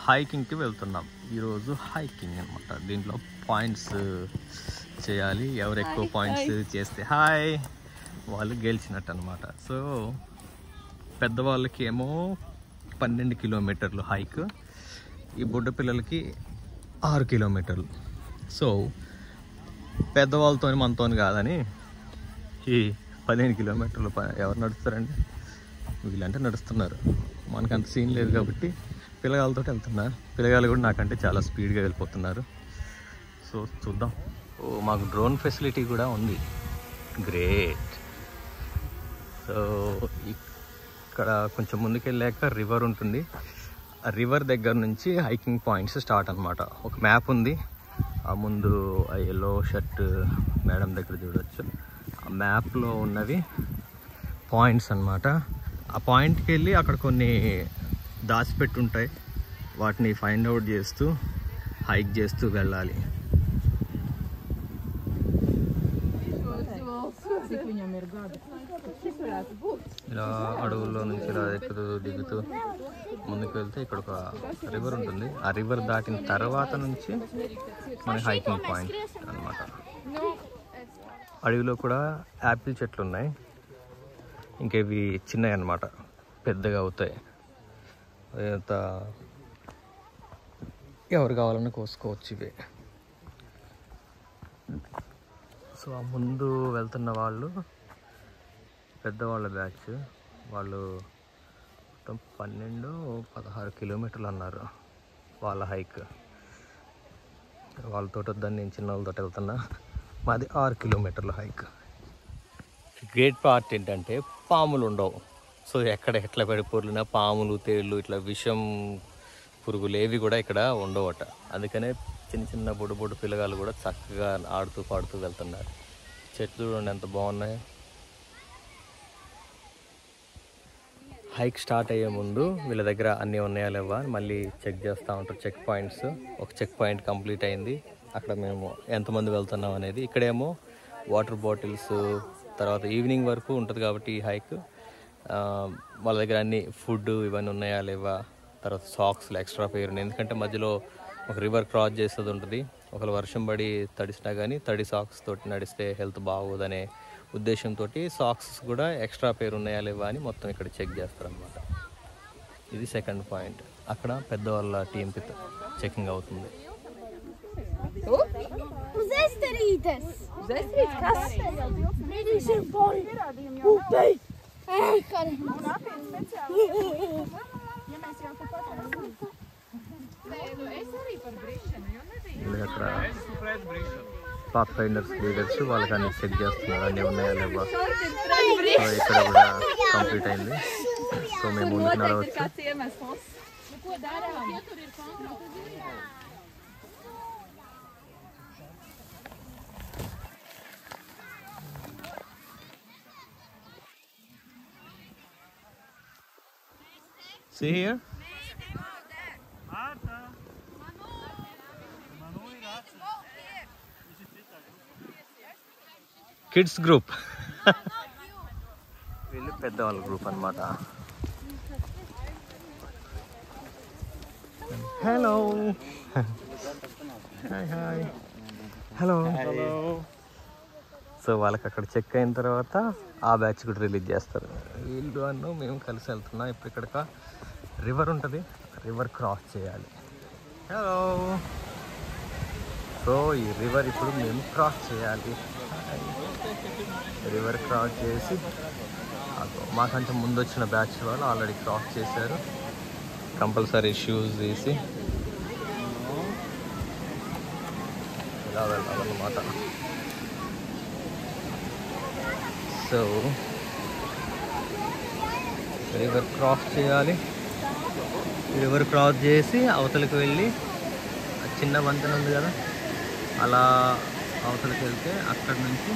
హైకింగ్కి వెళ్తున్నాం ఈరోజు. హైకింగ్ అనమాట. దీంట్లో పాయింట్స్ చేయాలి. ఎవరు ఎక్కువ పాయింట్స్ చేస్తే వాళ్ళు గెలిచినట్టు అనమాట. సో పెద్దవాళ్ళకి ఏమో 12 కిలోమీటర్లు హైక్, ఈ బుడ్డ పిల్లలకి 6 కిలోమీటర్లు. సో పెద్దవాళ్ళతో మనతో కాదని ఈ 15 కిలోమీటర్లు ఎవరు నడుస్తారండి? వీళ్ళంటే నడుస్తున్నారు. మనకంత సీన్ లేదు కాబట్టి పిల్లగాళ్ళతో వెళ్తున్నారు. పిల్లగాళ్ళు కూడా నాకంటే చాలా స్పీడ్గా వెళ్ళిపోతున్నారు. సో చూద్దాం. మాకు డ్రోన్ ఫెసిలిటీ కూడా ఉంది. గ్రేట్. సో ఇక్కడ కొంచెం ముందుకు వెళ్ళాక రివర్ ఉంటుంది. ఆ రివర్ దగ్గర నుంచి హైకింగ్ పాయింట్స్ స్టార్ట్ అనమాట. ఒక మ్యాప్ ఉంది. ఆ ముందు ఆ ఎల్లో షర్ట్ మేడం దగ్గర చూడవచ్చు. ఆ మ్యాప్లో ఉన్నవి పాయింట్స్ అనమాట. ఆ పాయింట్కి వెళ్ళి అక్కడ కొన్ని దాచిపెట్టి ఉంటాయి. వాటిని ఫైండ్ అవుట్ చేస్తూ హైక్ చేస్తూ వెళ్ళాలి. ఇలా అడవుల్లో నుంచి ఇలా ఎక్కుతూ దిగుతూ ముందుకు వెళ్తే ఇక్కడ ఒక రివర్ ఉంటుంది. ఆ రివర్ దాటిన తర్వాత నుంచి మన హైకింగ్ పాయింట్ అన్నమాట. అడవిలో కూడా యాపిల్ చెట్లు ఉన్నాయి. ఇంకా ఇవి చిన్నవి అన్నమాట, పెద్దగా అవుతాయి. ఎవరు కావాలన్నా కోసుకోవచ్చు ఇవి. సో ఆ ముందు వెళ్తున్న వాళ్ళు పెద్దవాళ్ళ బ్యాచ్. వాళ్ళు మొత్తం 12-16 కిలోమీటర్లు అన్నారు వాళ్ళ హైక్. వాళ్ళతో వద్దని నేను చిన్న వాళ్ళతో వెళ్తున్నా. మాది 6 కిలోమీటర్ల హైక్. గ్రేట్ పార్ట్ ఏంటంటే పాములు ఉండవు. సో ఎట్లా పడిపోర్లినా పాములు, తేళ్ళు, ఇట్లా విషం పురుగులు ఏవి కూడా ఇక్కడ ఉండవట. అందుకనే చిన్న చిన్న బొడ్డు పిల్లగాళ్ళు కూడా చక్కగా ఆడుతూ పాడుతూ వెళ్తున్నారు. చెట్లు చూడండి ఎంత బాగున్నాయి. హైక్ స్టార్ట్ అయ్యే ముందు వీళ్ళ దగ్గర అన్నీ ఉన్నాయా లేవా అని మళ్ళీ చెక్ చేస్తూ ఉంటారు. Check points. ఒక చెక్ పాయింట్ కంప్లీట్ అయింది. అక్కడ మేము ఎంతమంది వెళ్తున్నాం అనేది. ఇక్కడేమో వాటర్ బాటిల్స్, తర్వాత ఈవినింగ్ వరకు ఉంటుంది కాబట్టి ఈ హైక్. వాళ్ళ దగ్గర అన్ని ఫుడ్ ఇవన్నీ ఉన్నాయా లేవా, తర్వాత సాక్స్లు ఎక్స్ట్రా పేరు. ఎందుకంటే మధ్యలో ఒక రివర్ క్రాస్ చేసేది ఉంటుంది. ఒకవేళ వర్షం పడి తడిసినా కానీ తడి సాక్స్ తోటి నడిస్తే హెల్త్ బాగోదనే ఉద్దేశంతో సాక్స్ కూడా ఎక్స్ట్రా పేరు ఉన్నాయా లేవా అని మొత్తం ఇక్కడ చెక్ చేస్తారనమాట. ఇది సెకండ్ పాయింట్. అక్కడ పెద్దవాళ్ళ టీంకి చెకింగ్ అవుతుంది. అక్కడ పాత్ ఫైండర్స్ లీడర్స్ వాళ్ళకి అన్ని చెక్ చేస్తున్నారు, అన్నీ ఉన్నాయా లేవా. సో ఇక్కడ కూడా కంప్లీట్ అయింది. సో మేము ముందుకు నడవచ్చు. See here? Kids group. వీళ్ళు పెద్దవాళ్ళ గ్రూప్ అన్నమాట. Hello hi hello. సో వాళ్ళకి అక్కడ చెక్ అయిన తర్వాత ఆ బ్యాచ్ కూడా రిలీజ్ చేస్తారు. వీళ్ళు అన్ను మేము కలిసి వెళ్తున్నాం. ఇప్పుడు ఇక్కడ రివర్ ఉంటుంది, రివర్ క్రాస్ చేయాలి. హలో. సో ఈ రివర్ ఇప్పుడు మేము క్రాస్ చేయాలి. రివర్ క్రాస్ చేసి మాకంటే ముందు వచ్చిన బ్యాచ్ వాళ్ళు ఆల్రెడీ క్రాస్ చేశారు. కంపల్సరీ షూస్ తీసి ఇలా వెళ్ళాలన్నమాట. సో రివర్ క్రాస్ చేయాలి. రివర్ క్రాస్ చేసి అవతలకి వెళ్ళి చిన్న వంతెన ఉంది కదా, అలా అవతలకి వెళ్తే అక్కడ నుంచి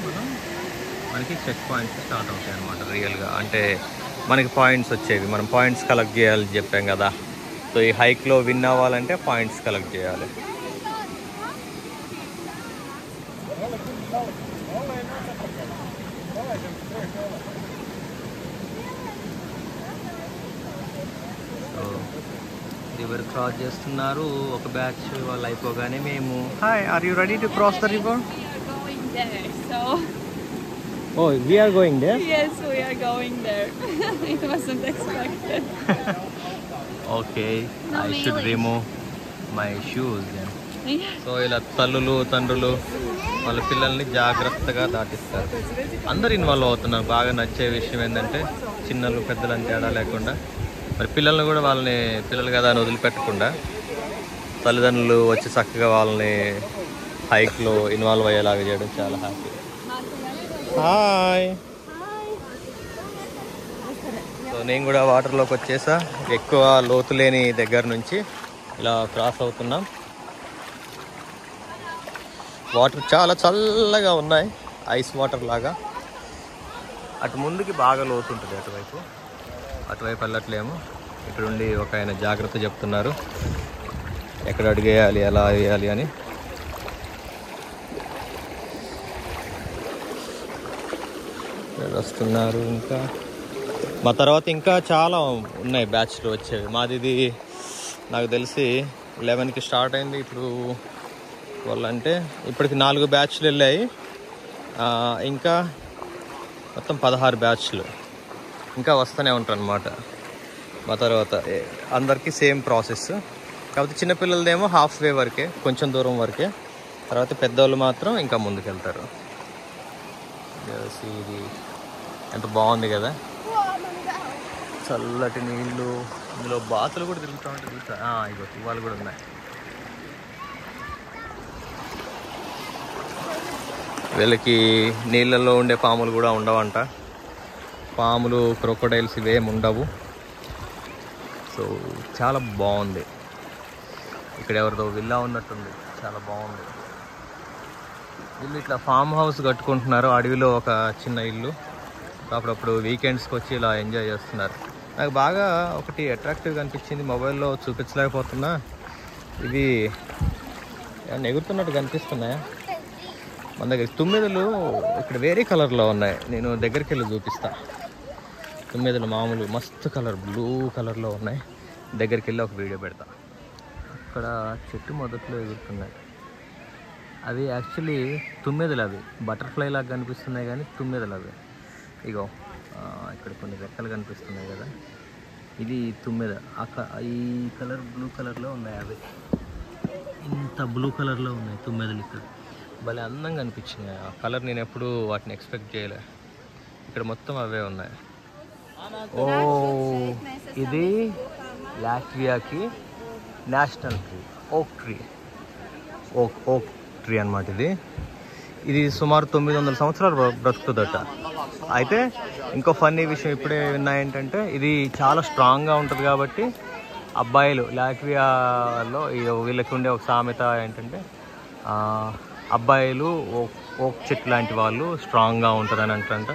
మనకి చెక్ పాయింట్స్ స్టార్ట్ అవుతాయి అన్నమాట. రియల్గా అంటే మనకి పాయింట్స్ వచ్చేవి. మనం పాయింట్స్ కలెక్ట్ చేయాలని చెప్పాం కదా. సో ఈ హైక్లో విన్ అవ్వాలంటే పాయింట్స్ కలెక్ట్ చేయాలి. రివర్ క్రాస్ చేస్తున్నారు. ఒక బ్యాచ్ వాళ్ళు అయిపోగానే మేము hi are you ready to cross the river? Oh, we are going there? Yes, we are going there. It wasn't expected. Okay, no, I should remove my shoes then. Yes. So ఇలా తల్లులు తండ్రులు వాళ్ళ పిల్లల్ని జాగ్రత్తగా దాటిస్తారు. అందరు involve అవుతున్నారు. బాగా నచ్చే విషయం ఏంటంటే చిన్నలు పెద్దలని తేడా లేకుండా మరి పిల్లల్ని కూడా వాళ్ళని పిల్లలు కదా అని వదిలిపెట్టకుండా తల్లిదండ్రులు వచ్చి చక్కగా వాళ్ళని హైక్లో ఇన్వాల్వ్ అయ్యేలాగా చేయడం చాలా హ్యాపీ. హాయ్. సో నేను కూడా వాటర్లోకి వచ్చేసా. ఎక్కువ లోతు లేని దగ్గర నుంచి ఇలా క్రాస్ అవుతున్నాం. వాటర్ చాలా చల్లగా ఉన్నాయి, ఐస్ వాటర్ లాగా. అటు ముందుకి బాగా లోతు ఉంటుంది. అటువైపు వెళ్ళట్లేము. ఇక్కడ ఉండి ఒక ఆయన జాగ్రత్త చెప్తున్నారు ఎక్కడ అడిగేయాలి ఎలా వేయాలి అని. వస్తున్నారు. ఇంకా మా తర్వాత ఇంకా చాలా ఉన్నాయి బ్యాచ్లు వచ్చేవి. మాది ఇది నాకు తెలిసి 11కి స్టార్ట్ అయింది. ఇప్పుడు వాళ్ళంటే ఇప్పటికి 4 బ్యాచ్లు వెళ్ళాయి. ఇంకా మొత్తం 16 బ్యాచ్లు ఇంకా వస్తూనే ఉంటారు అన్నమాట. మా తర్వాత అందరికీ సేమ్ ప్రాసెస్. కాకపోతే చిన్నపిల్లలదేమో హాఫ్ వే వరకే, కొంచెం దూరం వరకే. తర్వాత పెద్దవాళ్ళు మాత్రం ఇంకా ముందుకెళ్తారు. ఇది ఎంత బాగుంది కదా, చల్లటి నీళ్ళు. ఇందులో బాతులు కూడా తిరుగుతూ ఉంటాయి. ఇగో ఇవాళ కూడా ఉన్నాయి. వీళ్ళకి నీళ్ళల్లో ఉండే పాములు కూడా ఉండవంట. పాములు క్రొకోడైల్స్ ఇవేం ఉండవు. సో చాలా బాగుంది. ఇక్కడ ఎవరిదో విల్లా ఉన్నట్టుంది, చాలా బాగుంది. వీళ్ళు ఇట్లా ఫామ్ హౌస్ కట్టుకుంటున్నారు అడవిలో, ఒక చిన్న ఇల్లు. అప్పుడప్పుడు వీకెండ్స్కి వచ్చి ఇలా ఎంజాయ్ చేస్తున్నారు. నాకు బాగా ఒకటి అట్రాక్టివ్గా అనిపించింది, మొబైల్లో చూపించలేకపోతున్నా. ఇవి ఎగురుతున్నట్టు కనిపిస్తున్నాయా? మన దగ్గర తుమ్మెదలు ఇక్కడ వేరే కలర్లో ఉన్నాయి. నేను దగ్గరికి వెళ్ళి చూపిస్తా. తుమ్మెదలు మామూలు మస్తు కలర్, బ్లూ కలర్లో ఉన్నాయి. దగ్గరికి వెళ్ళి ఒక వీడియో పెడతా. అక్కడ చెట్టు మొదట్లో ఎగురుతున్నాయి. అవి యాక్చువల్లీ తుమ్మెదలు. అవి బటర్ఫ్లై లాగా కనిపిస్తున్నాయి కానీ తుమ్మెదలు అవి. ఇగో ఇక్కడ కొన్ని రెక్కలు కనిపిస్తున్నాయి కదా, ఇది తుమ్మెద. ఈ కలర్ బ్లూ కలర్లో ఉన్నాయి. అవి ఇంత బ్లూ కలర్లో ఉన్నాయి తుమ్మెదలు. ఇక్కడ భలే అందంగా అనిపించినాయి. ఆ కలర్ నేను ఎప్పుడు వాటిని ఎక్స్పెక్ట్ చేయలే. ఇక్కడ మొత్తం అవే ఉన్నాయి. ఓ ఇది లాట్వియాకి నేషనల్ ట్రీ, ఓక్ ట్రీ అన్నమాట. ఇది సుమారు 900 సంవత్సరాలు బ్రతుకుతుందట. అయితే ఇంకో ఫన్నీ విషయం ఇప్పుడే విన్నా ఏంటంటే, ఇది చాలా స్ట్రాంగ్గా ఉంటుంది కాబట్టి అబ్బాయిలు లాట్వియాలో వీళ్ళకి ఉండే ఒక సామెత ఏంటంటే, అబ్బాయిలు ఓక్ చెట్టు లాంటి వాళ్ళు స్ట్రాంగ్గా ఉంటారని అంటారంట.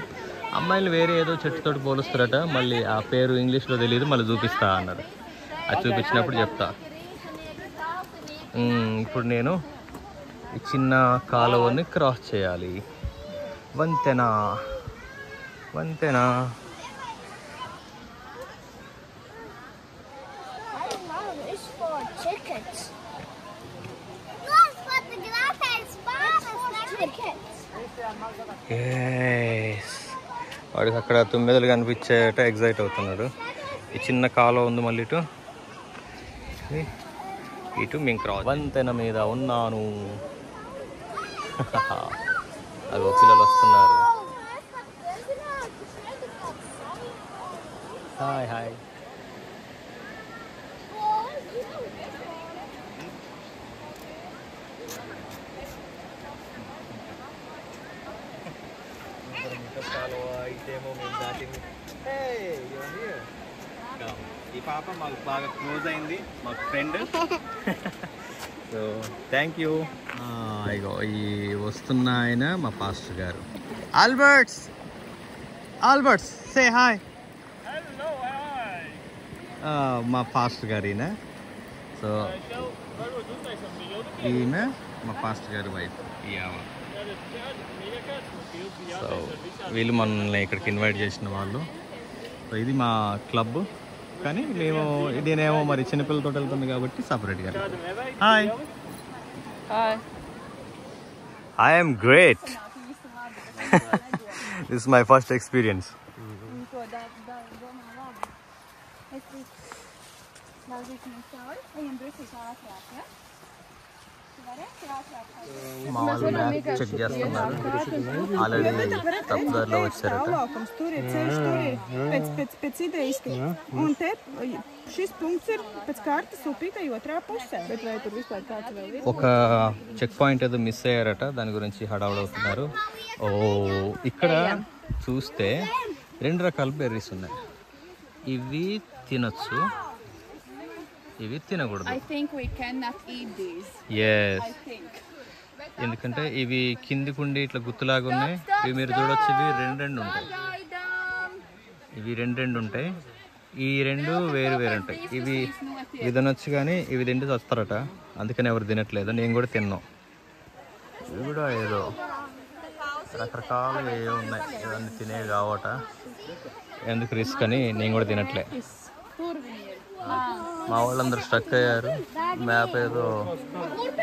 అమ్మాయిలు వేరే ఏదో చెట్టుతోటి పోలుస్తారట. మళ్ళీ ఆ పేరు ఇంగ్లీష్లో తెలియదు, మళ్ళీ చూపిస్తా అన్నారు. అది చూపించినప్పుడు చెప్తా. ఇప్పుడు నేను ఈ చిన్న కాలువని క్రాస్ చేయాలి. వంతెన. వాడికి అక్కడ తుమ్మెదలు కనిపించేట ఎగ్జైట్ అవుతున్నాడు. ఈ చిన్న కాలువ ఉంది, మళ్ళీ ఇటు మేము క్రాస్. వంతెన మీద ఉన్నాను. అవి పిల్లలు వస్తున్నారు. హాయ్. ఇటేమో మేము దాటింది. ఈ పాప మాకు బాగా క్లోజ్ అయింది, మాకు ఫ్రెండ్. So thank you. ఇగో ఈ వస్తున్న ఆయన మా పాస్టర్ గారు. Alberts say hi. మా పాస్టర్ గారు ఈయన. సో ఈమె మా పాస్టర్ గారి వైఫ్. సో వీళ్ళు మనల్ని ఇక్కడికి ఇన్వైట్ చేసిన వాళ్ళు. సో ఇది మా క్లబ్. కానీ మేము ఇదేనేమో మరి చిన్నపిల్లలతో వెళ్తుంది కాబట్టి సపరేట్గా. Hi, I'm great. This is my first experience. మా వాళ్ళు మ్యాప్ చెక్ చేస్తున్నారు. ఆల్రెడీ తప్పుదారిలో వచ్చారట. ఒక చెక్ పాయింట్ ఏదో మిస్ అయ్యారట, దాని గురించి హడావుడవుతున్నారు. ఓ, ఇక్కడ చూస్తే 2 రకాల బెర్రీస్ ఉన్నాయి. ఇవి తినొచ్చు, ఇవి తినకూడదు. ఎస్, ఎందుకంటే ఇవి కిందికుండి ఇట్లా గుత్తులాగా ఉన్నాయి. ఇవి మీరు చూడొచ్చు, ఇవి 2 ఉంటాయి. ఇవి 2 ఉంటాయి. ఈ 2 వేరు వేరు ఉంటాయి. ఇవి తినొచ్చు కానీ ఇవి తింటే వస్తారట, అందుకని ఎవరు తినట్లేదు. నేను కూడా తిన్నాం. ఇవి కూడా ఏదో రకరకాలు ఏవో ఉన్నాయి, ఇవన్నీ తినేవి కావట. ఎందుకు రిస్క్ అని నేను కూడా తినట్లే. మా వాళ్ళందరూ స్ట్రక్ అయ్యారు. మ్యాప్ ఏదో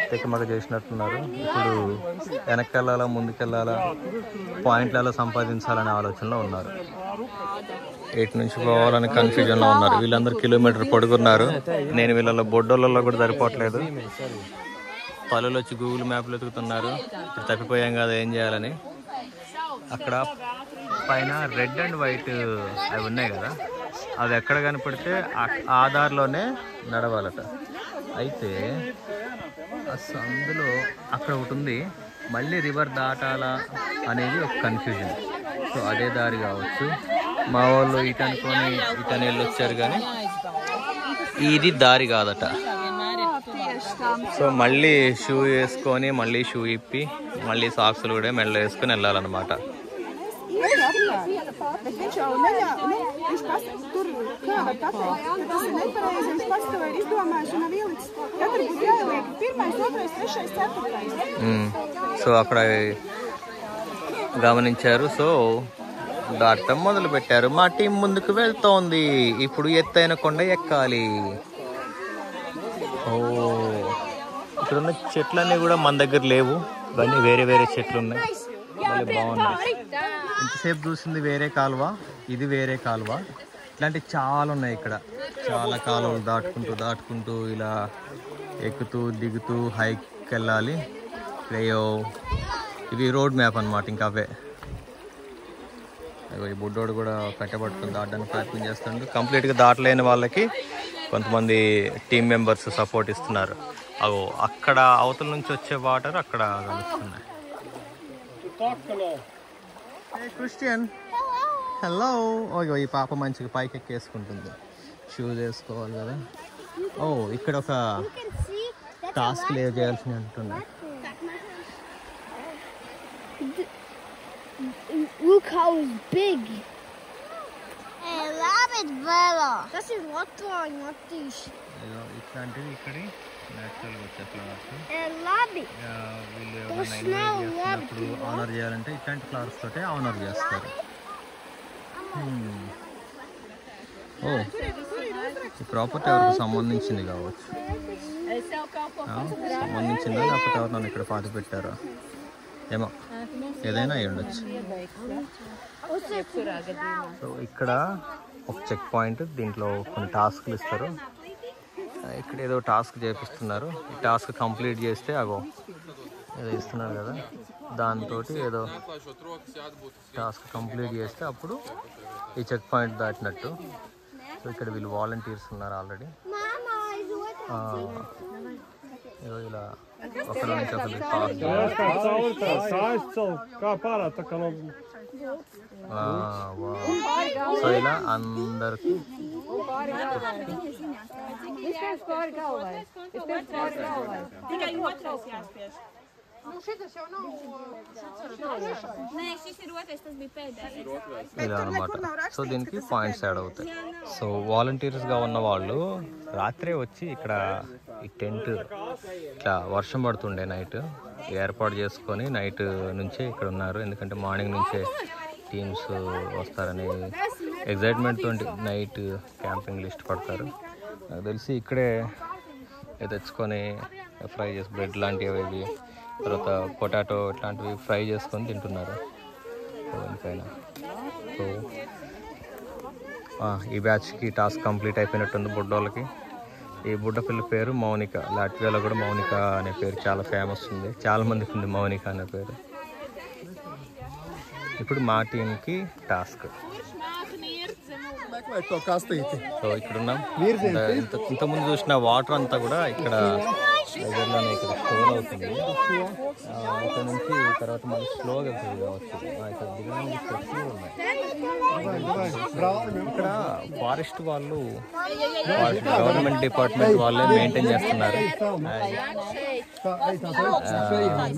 తెక్కమక్క చేసినట్టున్నారు. ఇప్పుడు వెనక్కి వెళ్ళాలా ముందుకెళ్ళాలా, పాయింట్లు ఎలా సంపాదించాలనే ఆలోచనలో ఉన్నారు. ఎటు నుంచి పోవాలని కన్ఫ్యూజన్లో ఉన్నారు. వీళ్ళందరూ కిలోమీటర్ పొడుగున్నారు. నేను వీళ్ళ బొడ్డోళ్ళలో కూడా సరిపోవట్లేదు. పల్లెలు వచ్చి గూగుల్ మ్యాప్లు వెతుకుతున్నారు. ఇప్పుడు తప్పిపోయాం కదా, ఏం చేయాలని. అక్కడ పైన రెడ్ అండ్ వైట్ అవి ఉన్నాయి కదా, అది ఎక్కడ కనపడితే ఆ దారిలోనే నడవాలట. అయితే అందులో అక్కడ ఒకటి ఉంది, మళ్ళీ రివర్ దాటాలా అనేది ఒక కన్ఫ్యూజన్. సో అదే దారి కావచ్చు. మా వాళ్ళు ఇటు అనుకొని ఇటని వెళ్ళొచ్చారు కానీ ఇది దారి కాదట. సో మళ్ళీ షూ వేసుకొని, మళ్ళీ షూ ఇప్పి, మళ్ళీ సాక్స్లు కూడా మెడలో వేసుకొని వెళ్ళాలన్నమాట. సో అక్కడ గమనించారు. సో దాటం మొదలు పెట్టారు. మా టీం ముందుకు వెళ్తోంది. ఇప్పుడు ఎత్తైన కొండ ఎక్కాలి. ఓ, ఇక్కడున్న చెట్లన్నీ కూడా మన దగ్గర లేవు, ఇవన్నీ వేరే వేరే చెట్లు ఉన్నాయి. మళ్ళీ బాగున్నాయి. ఇంతసేపు చూసింది వేరే కాలువ, ఇది వేరే కాలువ. ఇట్లాంటివి చాలా ఉన్నాయి ఇక్కడ. చాలా కాలువలు దాటుకుంటూ ఇలా ఎక్కుతూ దిగుతూ హైక్ వెళ్ళాలి. ఇవి రోడ్ మ్యాప్ అనమాట. ఇంకా అవే ఈ బుడ్డోడు కూడా కట్టబట్టుకుని దాటడానికి ప్రయత్నం చేస్తుండ్రు. కంప్లీట్గా దాటలేని వాళ్ళకి కొంతమంది టీం మెంబర్స్ సపోర్ట్ ఇస్తున్నారు. అక్కడ అవతల నుంచి వచ్చే వాటర్ అక్కడ కలుస్తున్నాయి. Christian, hello. ఓ, ఈ పాప మంచిగా పైకి ఎక్కేసుకుంటుంది. షూస్ వేసుకోవాలి కదా. ఓ, ఇక్కడ ఒక టాస్క్ లేవ్ చేయాల్సి ఉంటుంది. Look how it's big. I love it, Bella. Das ist Wattwang, Mattisch. ఇట్లాంటివి ఇక్కడ నేచురల్గా వచ్చే ఫ్లవర్స్. I love it. వీళ్ళు ఆనర్ చేయాలంటే ఇట్లాంటి ఫ్లవర్స్ తోటే ఆనర్ చేస్తారు. ఓ, ఈ ప్రాపర్టీ ఎవరికి సంబంధించింది కావచ్చు. సంబంధించిందా లేకపోతే ఎవరు నన్ను ఇక్కడ పాతి పెట్టారా ఏమో, ఏదైనా అయి ఉండొచ్చు. సో ఇక్కడ ఒక చెక్ పాయింట్, దీంట్లో కొన్ని టాస్క్లు ఇస్తారు. ఇక్కడ ఏదో టాస్క్ చేపిస్తున్నారు. ఈ టాస్క్ కంప్లీట్ చేస్తే ఏదో ఇస్తున్నారు కదా, దాంతో ఏదో టాస్క్ కంప్లీట్ చేస్తే అప్పుడు ఈ చెక్ పాయింట్ దాటినట్టు. సో ఇక్కడ వీళ్ళు వాలంటీర్స్ ఉన్నారు ఆల్రెడీ. ఏదో ఇలా ఒకరి నుంచి ఒకరికి సో ఇలా అందరికి ఇలా అనమాట. సో దీనికి పాయింట్స్ యాడ్ అవుతాయి. సో వాలంటీర్స్గా ఉన్న వాళ్ళు రాత్రే వచ్చి ఇక్కడ ఈ టెంట్ ఇట్లా వర్షం పడుతుండే నైట్ ఏర్పాటు చేసుకొని నైట్ నుంచే ఇక్కడ ఉన్నారు. ఎందుకంటే మార్నింగ్ నుంచే టీమ్స్ వస్తారని ఎగ్జైట్మెంట్ తోటి నైట్ క్యాంపింగ్ లిస్ట్ పడతారు. నాకు తెలిసి ఇక్కడే తెచ్చుకొని ఫ్రై చేసి బ్రెడ్ లాంటివి ఇవి తర్వాత పొటాటో ఇట్లాంటివి ఫ్రై చేసుకొని తింటున్నారు పైన. సో ఈ బ్యాచ్కి టాస్క్ కంప్లీట్ అయిపోయినట్టుంది బుడ్డోళ్ళకి. ఈ బుడ్డ పిల్ల పేరు మౌనిక. లాట్వియాలో కూడా మౌనిక అనే పేరు చాలా ఫేమస్ ఉంది, చాలా మందికి ఉంది మౌనిక అనే పేరు. ఇప్పుడు మా టీంకి టాస్క్. సో ఇక్కడ ఉన్నాం. ఇంతకుముందు చూసిన వాటర్ అంతా కూడా ఇక్కడ దగ్గరలోనే ఇక్కడ స్టోర్ అవుతుంది. ఇక్కడ నుంచి తర్వాత మళ్ళీ స్లోగా వెళ్తుంది కావచ్చు. ఇక్కడ దిగడానికి స్టెప్స్ ఉన్నాయి. ఇక్కడ ఫారెస్ట్ వాళ్ళు, గవర్నమెంట్ డిపార్ట్మెంట్ వాళ్ళే మెయింటైన్ చేస్తున్నారు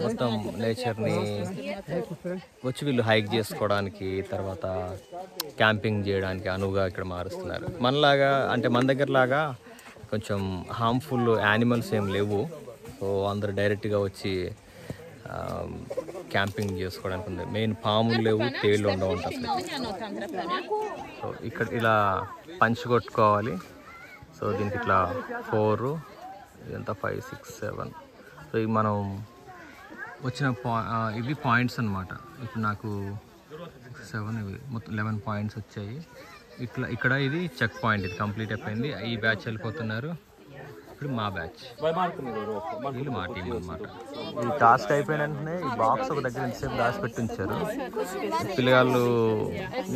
మొత్తం నేచర్ని. వచ్చి వీళ్ళు హైక్ చేసుకోవడానికి తర్వాత క్యాంపింగ్ చేయడానికి అనువుగా ఇక్కడ మారుస్తున్నారు. మనలాగా అంటే మన దగ్గర లాగా కొంచెం హార్మ్ఫుల్ యానిమల్స్ ఏం లేవు. సో అందరు డైరెక్ట్గా వచ్చి క్యాంపింగ్ చేసుకోవడానికి ఉంది. మెయిన్ పాములు లేవు, తేళ్ళు ఉండవు అంట అసలు. సో ఇక్కడ ఇలా పంచ్ కొట్టుకోవాలి. సో దీనికి ఇట్లా 4 ఇదంతా 5 6 7. సో ఇవి మనం వచ్చిన ఇవి పాయింట్స్ అనమాట. ఇప్పుడు నాకు 7 ఇవి మొత్తం 11 పాయింట్స్ వచ్చాయి. ఇక్కడ ఇది చెక్ పాయింట్. ఇది కంప్లీట్ అయిపోయింది. ఈ బ్యాచ్ వెళ్ళిపోతున్నారు. ఇప్పుడు మా బ్యాచ్, వీళ్ళు మా టీం అనమాట. ఈ టాస్క్ అయిపోయిన వెంటనే ఈ బాక్స్ ఒక దగ్గర ఎంతసేపు దాచిపెట్టి ఉంచారు. పిల్లగాళ్ళు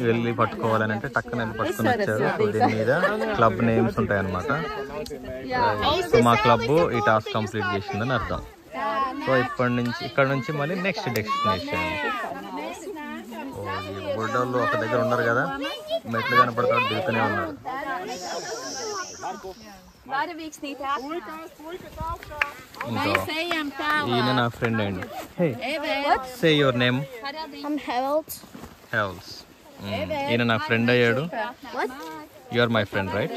వెళ్ళి పట్టుకోవాలని అంటే టక్కన వెళ్ళి పట్టుకుని వచ్చారు. సో దీని మీద క్లబ్ నేమ్స్ ఉంటాయి అన్నమాట. సో మా క్లబ్ ఈ టాస్క్ కంప్లీట్ చేసిందని అర్థం. సో ఇక్కడ నుంచి మళ్ళీ నెక్స్ట్ డెస్టినేషన్. ఈ బుడ్డోళ్ళు ఒక దగ్గర ఉన్నారు కదా, మెట్లు కనపడతాడు దిగుతూనే ఉన్నారు. ఈయన నా ఫ్రెండ్ అండి. Say your name. హెవల్స్. ఈయన నా ఫ్రెండ్ అయ్యాడు. You are my friend right?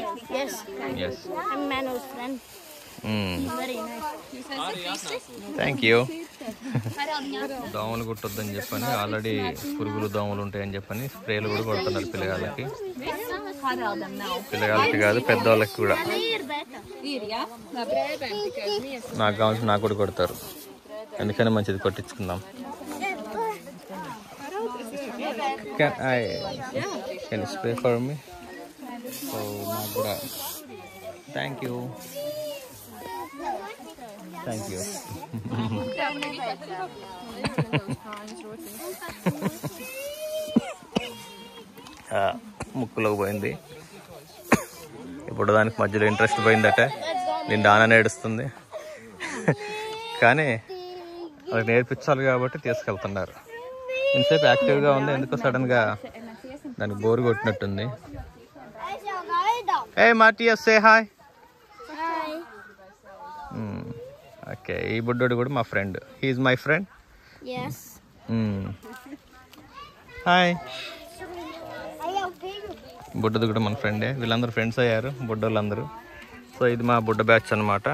yes. I'm Manu's friend. Very nice. Thank you. దోమలు కుట్టొద్దని చెప్పని, ఆల్రెడీ పురుగులు దోమలు ఉంటాయని చెప్పని స్ప్రేలు కూడా కొడుతున్నారు పిల్లగాళ్ళకి. పిల్లగాళ్ళకి కాదు, పెద్దవాళ్ళకి కూడా. నాకు కావాల్సి నాకు కూడా కొడతారు, ఎందుకని మంచిది కొట్టించుకుందాం. Can spray for me? So నాకు కూడా థ్యాంక్ యూ. Thank you. ముక్కులోకి పోయింది. ఇప్పుడు దానికి మధ్యలో ఇంట్రెస్ట్ పోయిందట. నేను దానని ఏడుస్తుంది. కానీ అది నేర్పించాలి కాబట్టి తీసుకెళ్తున్నారు. ఇంతసేపు యాక్టివ్గా ఉంది, ఎందుకో సడన్గా దానికి బోరు కొట్టినట్టుంది. ఏ మాటియస్ సే హాయ్. ఓకే, ఈ బుడ్డోడు కూడా మా friend. He's my friend. Hi. బుడ్డది కూడా మన ఫ్రెండే. వీళ్ళందరూ ఫ్రెండ్స్ అయ్యారు, బుడ్డోళ్ళందరూ. సో ఇది మా బుడ్డ బ్యాచ్ అనమాట.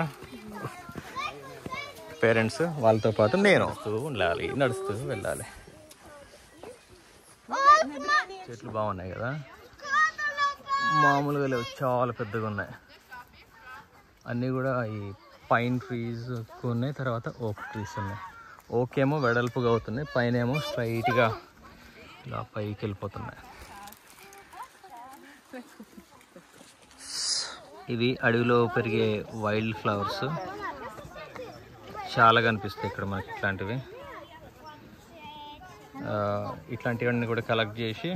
పేరెంట్స్ వాళ్ళతో పాటు నేను ఉండాలి, నడుస్తూ వెళ్ళాలి. చెట్లు బాగున్నాయి కదా, మామూలుగా లేవు, చాలా పెద్దగా ఉన్నాయి. అన్నీ కూడా ఈ పైన్ ట్రీస్ ఎక్కువ ఉన్నాయి, తర్వాత ఓక్ ట్రీస్ ఉన్నాయి. ఓక్ ఏమో వెడల్పుగా అవుతున్నాయి, పైన ఏమో స్ట్రైట్గా ఇలా పైకి వెళ్ళిపోతున్నాయి. ఇవి అడవిలో పెరిగే వైల్డ్ ఫ్లవర్స్, చాలా కనిపిస్తాయి ఇక్కడ మనకి. ఇట్లాంటివన్నీ కూడా కలెక్ట్ చేసి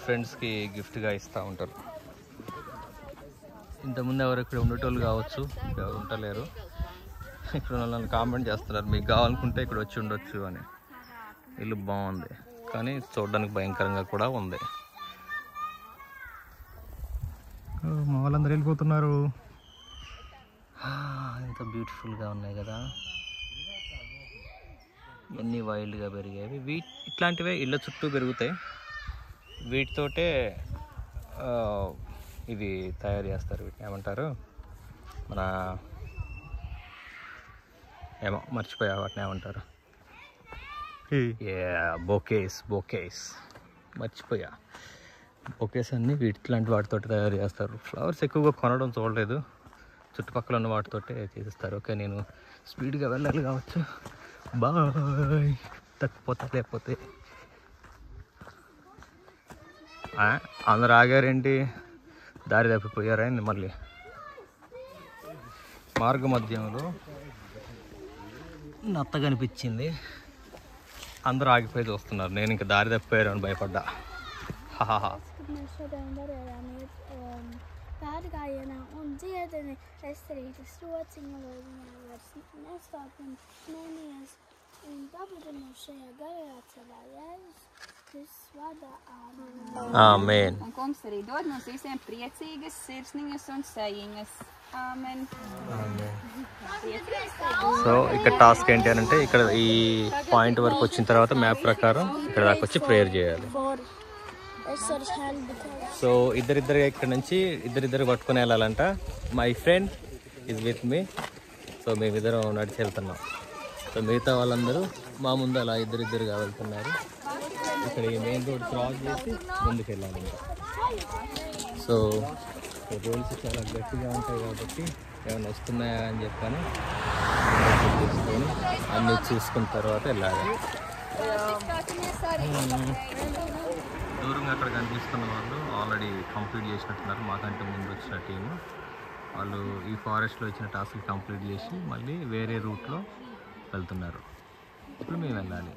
ఫ్రెండ్స్కి గిఫ్ట్గా ఇస్తూ ఉంటారు. ఇంతకుముందు ఎవరు ఇక్కడ ఉండేటోళ్ళు కావచ్చు, ఎవరు ఉండలేరు. ఇక్కడ నన్ను కామెంట్ చేస్తున్నారు, మీకు కావాలనుకుంటే ఇక్కడ వచ్చి ఉండొచ్చు అని. ఇల్లు బాగుంది కానీ చూడడానికి భయంకరంగా కూడా ఉంది. మా వాళ్ళందరూ వెళ్ళిపోతున్నారు. ఎంత బ్యూటిఫుల్గా ఉన్నాయి కదా, ఎన్ని వైల్డ్గా పెరిగాయి. ఇట్లాంటివే ఇళ్ళ చుట్టూ పెరుగుతాయి. వీటితోటే ఇవి తయారు చేస్తారు. వీటిని ఏమంటారు, మన ఏమో మర్చిపోయా, వాటిని ఏమంటారు, బొకేస్ మర్చిపోయా. బొకేస్ అన్నీ ఇట్లాంటి వాటితో తయారు చేస్తారు. ఫ్లవర్స్ ఎక్కువగా కొనడం చూడలేదు, చుట్టుపక్కల ఉన్న వాటితోటే చేసేస్తారు. ఓకే, నేను స్పీడ్గా వెళ్ళాలి కావచ్చు. బాయ్. తప్పిపోతా లేకపోతే. అందరు ఆగారేంటి? దారి తప్పిపోయారా మళ్ళీ? మార్గ మధ్యంలో నత్త కనిపించింది, అందరూ ఆగిపోయి చూస్తున్నారు. నేను ఇంకా దారి తప్పిపోయారు అని భయపడ్డా. హాహా. Amen. Un kungs arī dod mums visiem priecīgas, sirsniņas un sējiņas. Amen. So ఇక్కడ టాస్క్ ఏంటి అని అంటే, ఇక్కడ ఈ పాయింట్ వరకు వచ్చిన తర్వాత మ్యాప్ ప్రకారం ఇక్కడ దాకా వచ్చి ప్రేయర్ చేయాలి. సో ఇద్దరిద్దరు ఇక్కడ నుంచి ఇద్దరిద్దరు పట్టుకుని వెళ్ళాలంట. My friend is with me. So మేమిద్దరం నడిచి వెళ్తున్నాం. సో మిగతా వాళ్ళందరూ మా ముందు అలా ఇద్దరిద్దరుగా వెళ్తున్నారు. ఇక్కడ ఈ మెయిన్ రోడ్ క్రాస్ చేసి ముందుకు వెళ్ళాలి. సో రోడ్స్ చాలా గట్టిగా ఉంటాయి కాబట్టి ఏమైనా వస్తున్నాయా అని చెప్పని తీసుకొని అన్నీ చూసుకున్న తర్వాత వెళ్ళాలి. దూరంగా అక్కడ కనిపిస్తున్న వాళ్ళు ఆల్రెడీ కంప్లీట్ చేసినట్టున్నారు. మాకంటే ముందు వచ్చిన టీము వాళ్ళు ఈ ఫారెస్ట్లో వచ్చిన టాస్క్ కంప్లీట్ చేసి మళ్ళీ వేరే రూట్లో వెళ్తున్నారు. ఇప్పుడు మేము వెళ్ళాలి.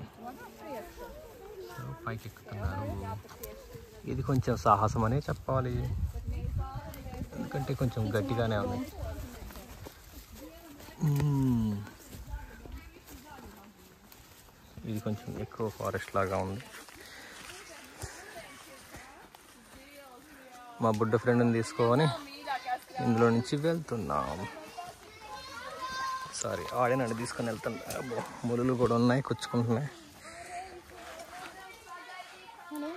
సో పైకి ఎక్కుతున్నారు. ఇది కొంచెం సాహసం అనే చెప్పాలి, ఎందుకంటే కొంచెం గట్టిగానే ఉంది. ఇది కొంచెం ఎక్కువ ఫారెస్ట్ లాగా ఉంది. మా బుడ్డ ఫ్రెండ్ని తీసుకొని ఇందులో నుంచి వెళ్తున్నాం. సారీ, ఆడే నన్ను తీసుకొని వెళ్తున్నా. ములులు కూడా ఉన్నాయి, కూర్చుకుంటున్నాయి.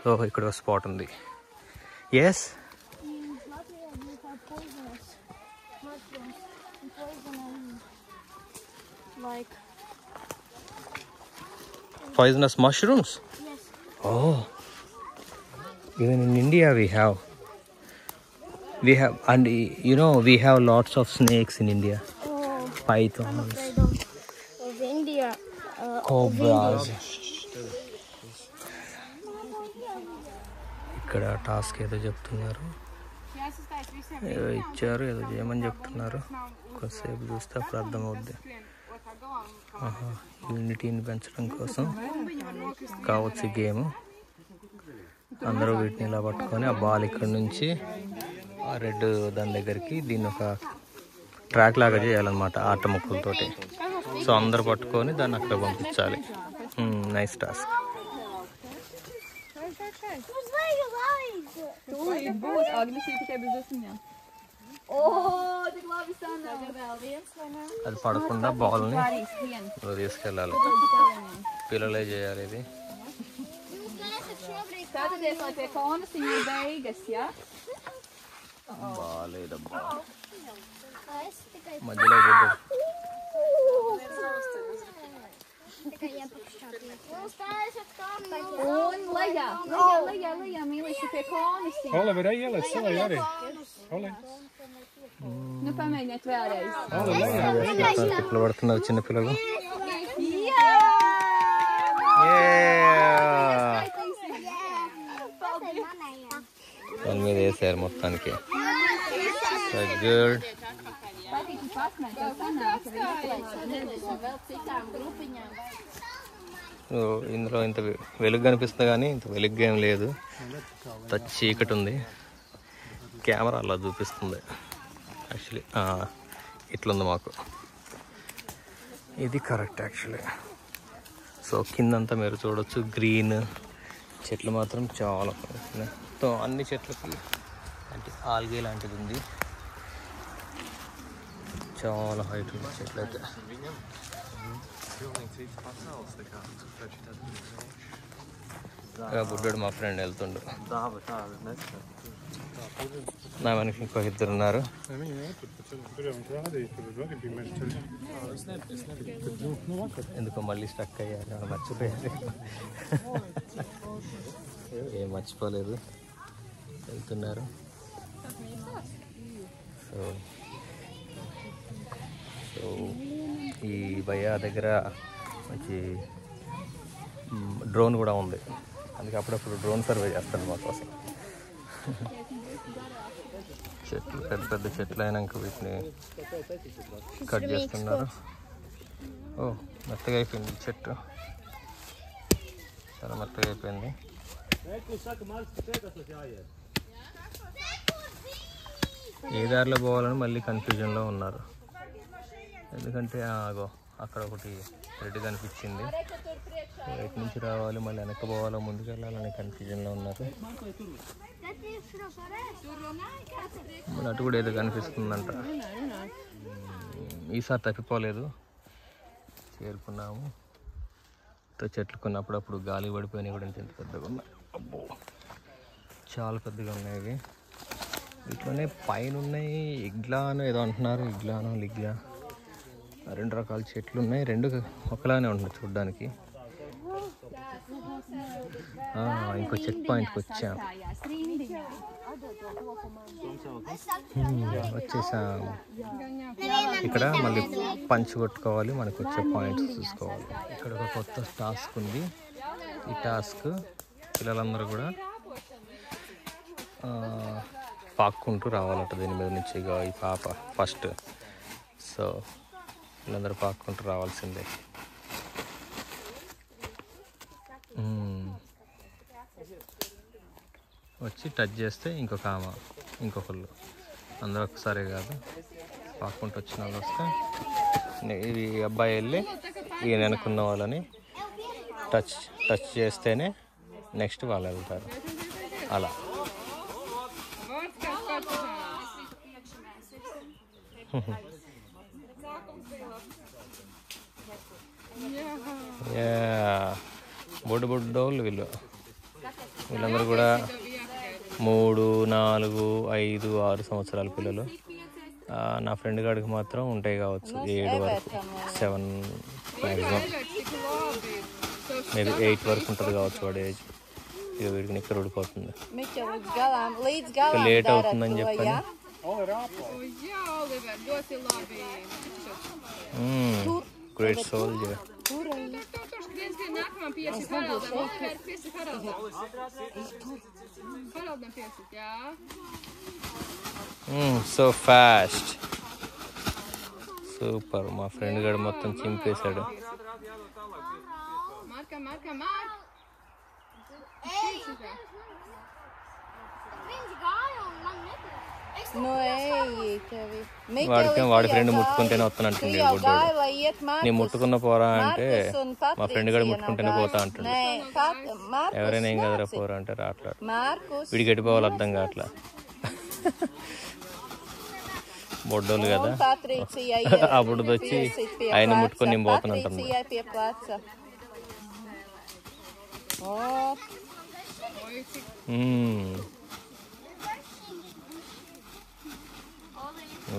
సో ఇక్కడ ఒక స్పాట్ ఉంది. Yes, poisonous mushrooms? Yes. Oh, even in India we have, and you know, we have lots of snakes in India. Oh, Pythons, of India. cobras. ఇక్కడ టాస్క్ ఏదో చెప్తున్నారు, ఏదో ఇచ్చారు, ఏదో చేయమని చెప్తున్నారు. కొద్దిసేపు చూస్తే అప్పుడు అర్థమవుద్ది. యూనిటీని పెంచడం కోసం కావచ్చు గేమ్. అందరూ వీటిని ఇలా పట్టుకొని ఆ బాల్ ఇక్కడ నుంచి ఆ రెడ్ దాని దగ్గరికి దీన్ని ఒక ట్రాక్ లాగా చేయాలన్నమాట ఆట ముక్కలతోటి. సో అందరు పట్టుకొని దాన్ని అక్కడ పంపించాలి. Nice task. అది పడకుండా బాల్ని తీసుకెళ్ళాలి. పిల్లలే చేయాలి ఇది. బాలేదబ్బా, మధ్యలో పిల్లలు పడుతున్నారు, చిన్న పిల్లలు. దాని మీద వేసారు మొత్తానికి. గుడ్. ఇందులో ఇంత వెలుగు కనిపిస్తుంది కానీ ఇంత వెలుగుగా ఏం లేదు, చీకటి ఉంది. కెమెరా అలా చూపిస్తుంది. యాక్చువల్లీ ఇట్లుంది మాకు, ఇది కరెక్ట్ యాక్చువల్లీ. సో కిందంతా మీరు చూడొచ్చు గ్రీన్ చెట్లు మాత్రం చాలా కనిపిస్తున్నాయి. సో అన్ని చెట్లకి అంటే ఆల్గే లాంటిది ఉంది, చాలా హైట్ ఉంది చెట్లు అయితే. బుడ్డోడు మా ఫ్రెండ్ వెళ్తుండు. నా వెనక ఇంకో ఇద్దరు ఉన్నారు. ఎందుకో మళ్ళీ స్టక్ అయ్యారు, మర్చిపోయారు. ఏం మర్చిపోలేదు. వెళ్తున్నారు. సో సో ఈ భయ్యా దగ్గర మంచి డ్రోన్ కూడా ఉంది, అందుకే అప్పుడప్పుడు డ్రోన్ సర్వే చేస్తాను మా కోసం. చెట్లు పెద్ద పెద్ద చెట్లు అయినాక వీటిని కట్ చేస్తున్నారు. ఓ మెత్తగా అయిపోయింది చెట్టు, చాలా మెత్తగా అయిపోయింది. ఏ దారిలో పోవాలని మళ్ళీ కన్ఫ్యూజన్లో ఉన్నారు, ఎందుకంటే ఆగో అక్కడ ఒకటి రెడ్ కనిపించింది, ఎటు నుంచి రావాలి, మళ్ళీ వెనక్కి పోవాలో ముందుకు వెళ్ళాలని కన్ఫ్యూజన్లో ఉన్నారు. మళ్ళీ అటు కూడా ఏదో కనిపిస్తుందంట. ఈసారి తప్పిపోలేదు, చేరుకున్నాము. చెట్లు కొన్ని అప్పుడప్పుడు గాలి పడిపోయినాయి కూడా, ఎంత పెద్దగా ఉన్నాయి, అబ్బో చాలా పెద్దగా ఉన్నాయి ఇవి. వీటిలోనే పైన ఉన్నాయి ఇగ్లానో ఏదో అంటున్నారు, ఇగ్లానో లిగ్లా, 2 రకాల చెట్లు ఉన్నాయి, 2 ఒకలానే ఉంటుంది చూడ్డానికి. ఇంకో చెక్ పాయింట్కి వచ్చాం, వచ్చేసాం. ఇక్కడ మళ్ళీ పంచ్ కొట్టుకోవాలి, మనకు వచ్చే పాయింట్స్ చూసుకోవాలి. ఇక్కడ ఒక కొత్త టాస్క్ ఉంది, ఈ టాస్క్ పిల్లలందరూ కూడా పాక్కుంటూ రావాలంట దీని మీద నుంచి. ఈ పాప ఫస్ట్, సో వీళ్ళందరూ పాక్కుంటూ రావాల్సిందే. వచ్చి టచ్ చేస్తే ఇంకొకళ్ళు అందరూ ఒకసారి కాదు, పాక్కుంటూ వచ్చిన వాళ్ళు వస్తే ఇవి అబ్బాయి వెళ్ళి ఈయన వెనుకున్న వాళ్ళని టచ్ చేస్తేనే నెక్స్ట్ వాళ్ళు వెళ్తారు. అలా బొడ్డోళ్ళు వీళ్ళందరూ కూడా 3, 4, 5, 6 సంవత్సరాల పిల్లలు. నా ఫ్రెండ్ గాడికి మాత్రం ఉంటాయి కావచ్చు 7 వరకు, 7 మ్యాక్సిమం, మేబీ 8 వరకు ఉంటుంది కావచ్చు వాడి ఏజ్. ఇక వీడికి నిక్కర ఊడిపోతుంది, లేట్ అవుతుందని చెప్పని. Great soldier. So fast, super. మా ఫ్రెండ్ గారు మొత్తం చింపేశాడు. వాడి ఫ్రెండ్ ముట్టుకుంటేనే వస్తానంటుండే బుడ్డోడు. నేను ముట్టుకున్న పోరా అంటే మా ఫ్రెండ్ గారు ముట్టుకుంటేనే పోతా అంటుండే. ఎవరైనా ఏం కదరా పోరా అంటే రాట్లా, వీడికి ఎట్టిపోవాలి అర్థం కావట్లా. బొడ్డోళ్ళు కదా, అప్పుడు వచ్చి ఆయన ముట్టుకొని నేను పోతానంటాను.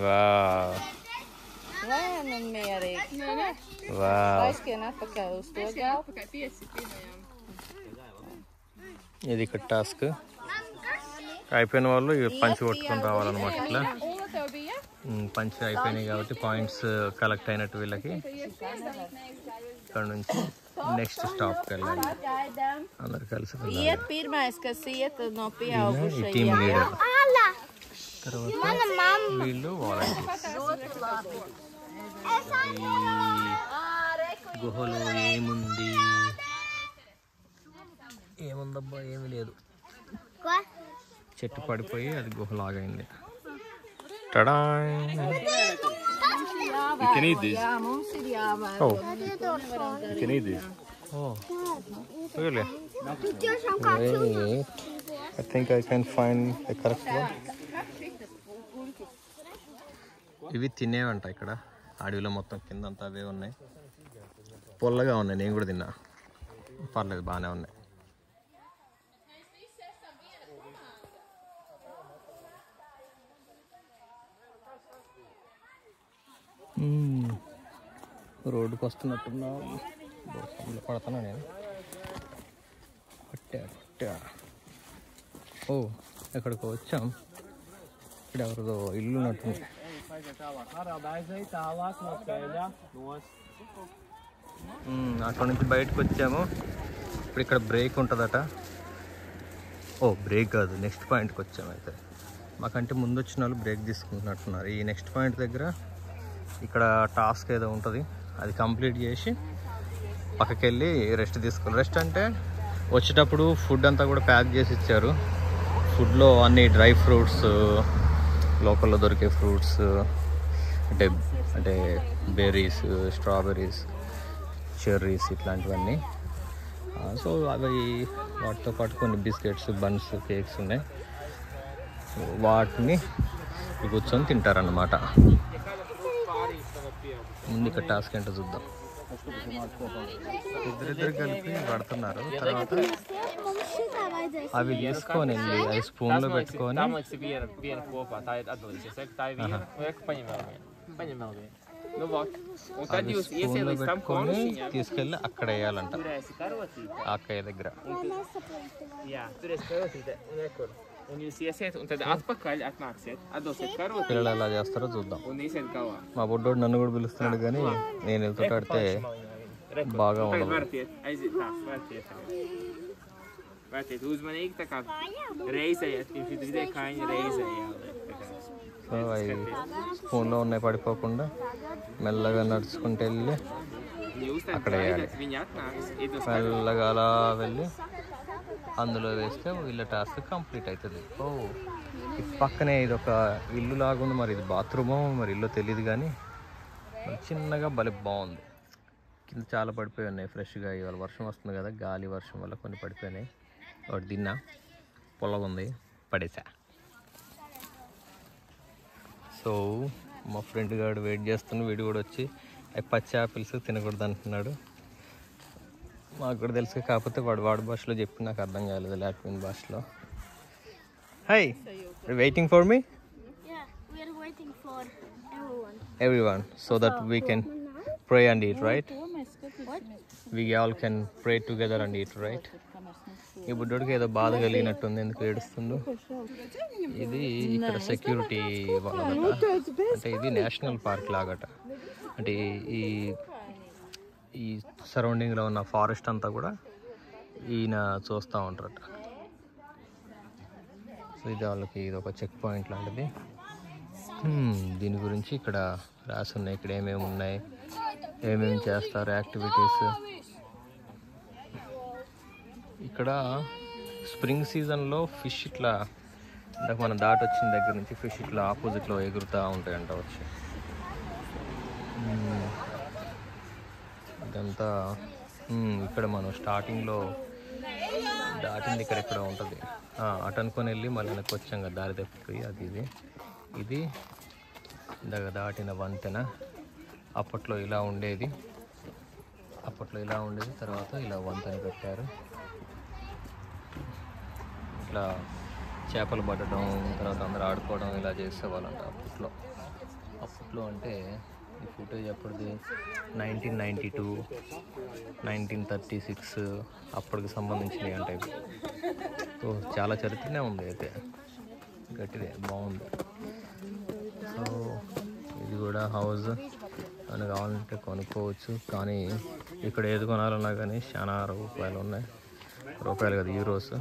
Wow. Lēnam mierīgi. Wow. Aizskrien atpakaļ uz to galvu. ఇది ఇక్కడ టాస్క్ అయిపోయిన వాళ్ళు పంచి కొట్టుకొని రావాలన్నమాట. ఇట్లా పంచి అయిపోయినాయి కాబట్టి పాయింట్స్ కలెక్ట్ అయినట్టు వీళ్ళకి. ఇక్కడ నుంచి నెక్స్ట్ స్టాప్కి వెళ్ళాలి, అందరు కలిసి వెళ్ళాలి. టీమ్ లీడర్, తర్వాత వీళ్ళు వాలంటీర్స్. గుహలో ఏముందబ్బా, ఏమీ లేదు, చెట్టు పడిపోయి అది గుహలాగైంది. Ta-da! You can eat these. Oh, You can eat these. oh, really? Wait, I think I can find the correct one. ఇవి తినేవంట ఇక్కడ అడవిలో, మొత్తం కిందంతా అవే ఉన్నాయి, పొల్లగా ఉన్నాయి. నేను కూడా తిన్నా, పర్లేదు, బాగానే ఉన్నాయి. రోడ్డుకి వస్తున్నట్టున్నా, పడుతున్నా నేను. ఓ ఎక్కడికి వచ్చాం. ఇక్కడ ఎవరిదో ఇల్లు ఉన్నట్టుంది. అక్కడ నుంచి బయటకు వచ్చాము. ఇప్పుడు ఇక్కడ బ్రేక్ ఉంటుందట. ఓ బ్రేక్ కాదు, నెక్స్ట్ పాయింట్కి వచ్చాము. అయితే మాకంటే ముందు వచ్చిన వాళ్ళు బ్రేక్ తీసుకుంటున్నట్టున్నారు. ఈ నెక్స్ట్ పాయింట్ దగ్గర ఇక్కడ టాస్క్ ఏదో ఉంటుంది, అది కంప్లీట్ చేసి పక్కకి వెళ్ళి రెస్ట్ తీసుకోవాలి. రెస్ట్ అంటే వచ్చేటప్పుడు ఫుడ్ అంతా కూడా ప్యాక్ చేసి ఇచ్చారు. ఫుడ్లో అన్ని డ్రై ఫ్రూట్స్, లోకల్లో దొరికే ఫ్రూట్స్, అంటే బెర్రీస్, స్ట్రాబెర్రీస్, చెర్రీస్ ఇట్లాంటివన్నీ. సో అవి వాటితో పాటు కొన్ని బిస్కెట్స్, బన్స్, కేక్స్ ఉన్నాయి. సో వాటిని కూర్చొని తింటారన్నమాట. ముందు ఇక్కడ టాస్క్ ఏంటో చూద్దాం. ఇద్దరిద్దరు కలిపి పడుతున్నారు. తర్వాత అవి తీసుకొని వెళ్ళి అవి స్పూన్లో పెట్టుకొని స్పూన్లో పెట్టుకొని తీసుకెళ్ళి అక్కడ వేయాలంట, ఆ అక్కయ్య దగ్గర. పిల్లలు ఎలా చేస్తారో చూద్దాం. మా బొడ్డోడు నన్ను కూడా పిలుస్తున్నాడు, కానీ నేను వెళ్తుంటే బాగా ఉండదు. సో అవి స్పూన్లో ఉన్నాయి, పడిపోకుండా మెల్లగా నడుచుకుంటూ వెళ్ళి అక్కడ వేయాలి. మెల్లగా అలా వెళ్ళి అందులో వేస్తే వీళ్ళ టాస్క్ కంప్లీట్ అవుతుంది. ఓ పక్కనే ఇది ఒక ఇల్లు లాగుంది. మరి ఇది బాత్రూమో మరి ఇల్లు తెలియదు, కానీ చిన్నగా భలే బాగుంది. కింద చాలా పడిపోయి ఉన్నాయి ఫ్రెష్గా. ఇవాళ వర్షం వస్తుంది కదా, గాలి వర్షం వల్ల కొన్ని పడిపోయినాయి. ఒకటి తిన్నా, పొలగా ఉంది, పడేసా. సో మా ఫ్రెండ్ గారు వెయిట్ చేస్తున్న, వీడు కూడా వచ్చి అవి పచ్చి ఆపిల్స్ తినకూడదు అంటున్నాడు. మాకు కూడా తెలుసు, కాకపోతే వాడి భాషలో చెప్పి నాకు అర్థం కాలేదు, లాట్వియన్ భాషలో. High, waiting for me? Everyone, so that we can pray and eat, right? We all can pray together and eat, right? ఈ బుడ్డోడికి ఏదో బాధ కలిగినట్టుంది, ఎందుకు ఏడుస్తుందో. ఇది ఇక్కడ సెక్యూరిటీ వాళ్ళట. అంటే ఇది నేషనల్ పార్క్ లాగట. అంటే ఈ సరౌండింగ్లో ఉన్న ఫారెస్ట్ అంతా కూడా ఈయన చూస్తూ ఉంటారట. సో ఇది వాళ్ళకి ఇది ఒక చెక్ పాయింట్ లాంటిది. దీని గురించి ఇక్కడ రాసి ఉన్నాయి, ఇక్కడ ఏమేమి ఉన్నాయి, ఏమేమి చేస్తారు, యాక్టివిటీస్. ఇక్కడ స్ప్రింగ్ సీజన్లో ఫిష్ ఇట్లా ఇందాక మనం దాటి వచ్చిన దగ్గర నుంచి ఫిష్ ఇట్లా ఆపోజిట్లో ఎగురుతూ ఉంటాయంట వచ్చి. ఇదంతా ఇక్కడ మనం స్టార్టింగ్లో దాటింది ఇక్కడ ఉంటుంది. అటు అనుకొని వెళ్ళి మళ్ళీ వెనక్కి వచ్చాం కదా, దారి తప్పిపోయి. ఇది ఇందాక దాటిన వంతెన. అప్పట్లో ఇలా ఉండేది, తర్వాత ఇలా వంతెన పెట్టారు. ఇట్లా చేపలు పట్టడం, తర్వాత అందరూ ఆడుకోవడం ఇలా చేసేవాళ్ళంట అప్పట్లో. అంటే ఈ ఫుటేజ్ ఎప్పటిది, 1992, 1936 అప్పటికి సంబంధించినవి అంటే. సో చాలా చరిత్రనే ఉంది, అయితే గట్టిదే, బాగుంది. సో ఇది కూడా హౌస్ అని కావాలంటే కొనుక్కోవచ్చు, కానీ ఇక్కడ ఏది కొనాలన్నా కానీ చాలా రూపాయలు ఉన్నాయి. రూపాయలు కదా, యూరోస్.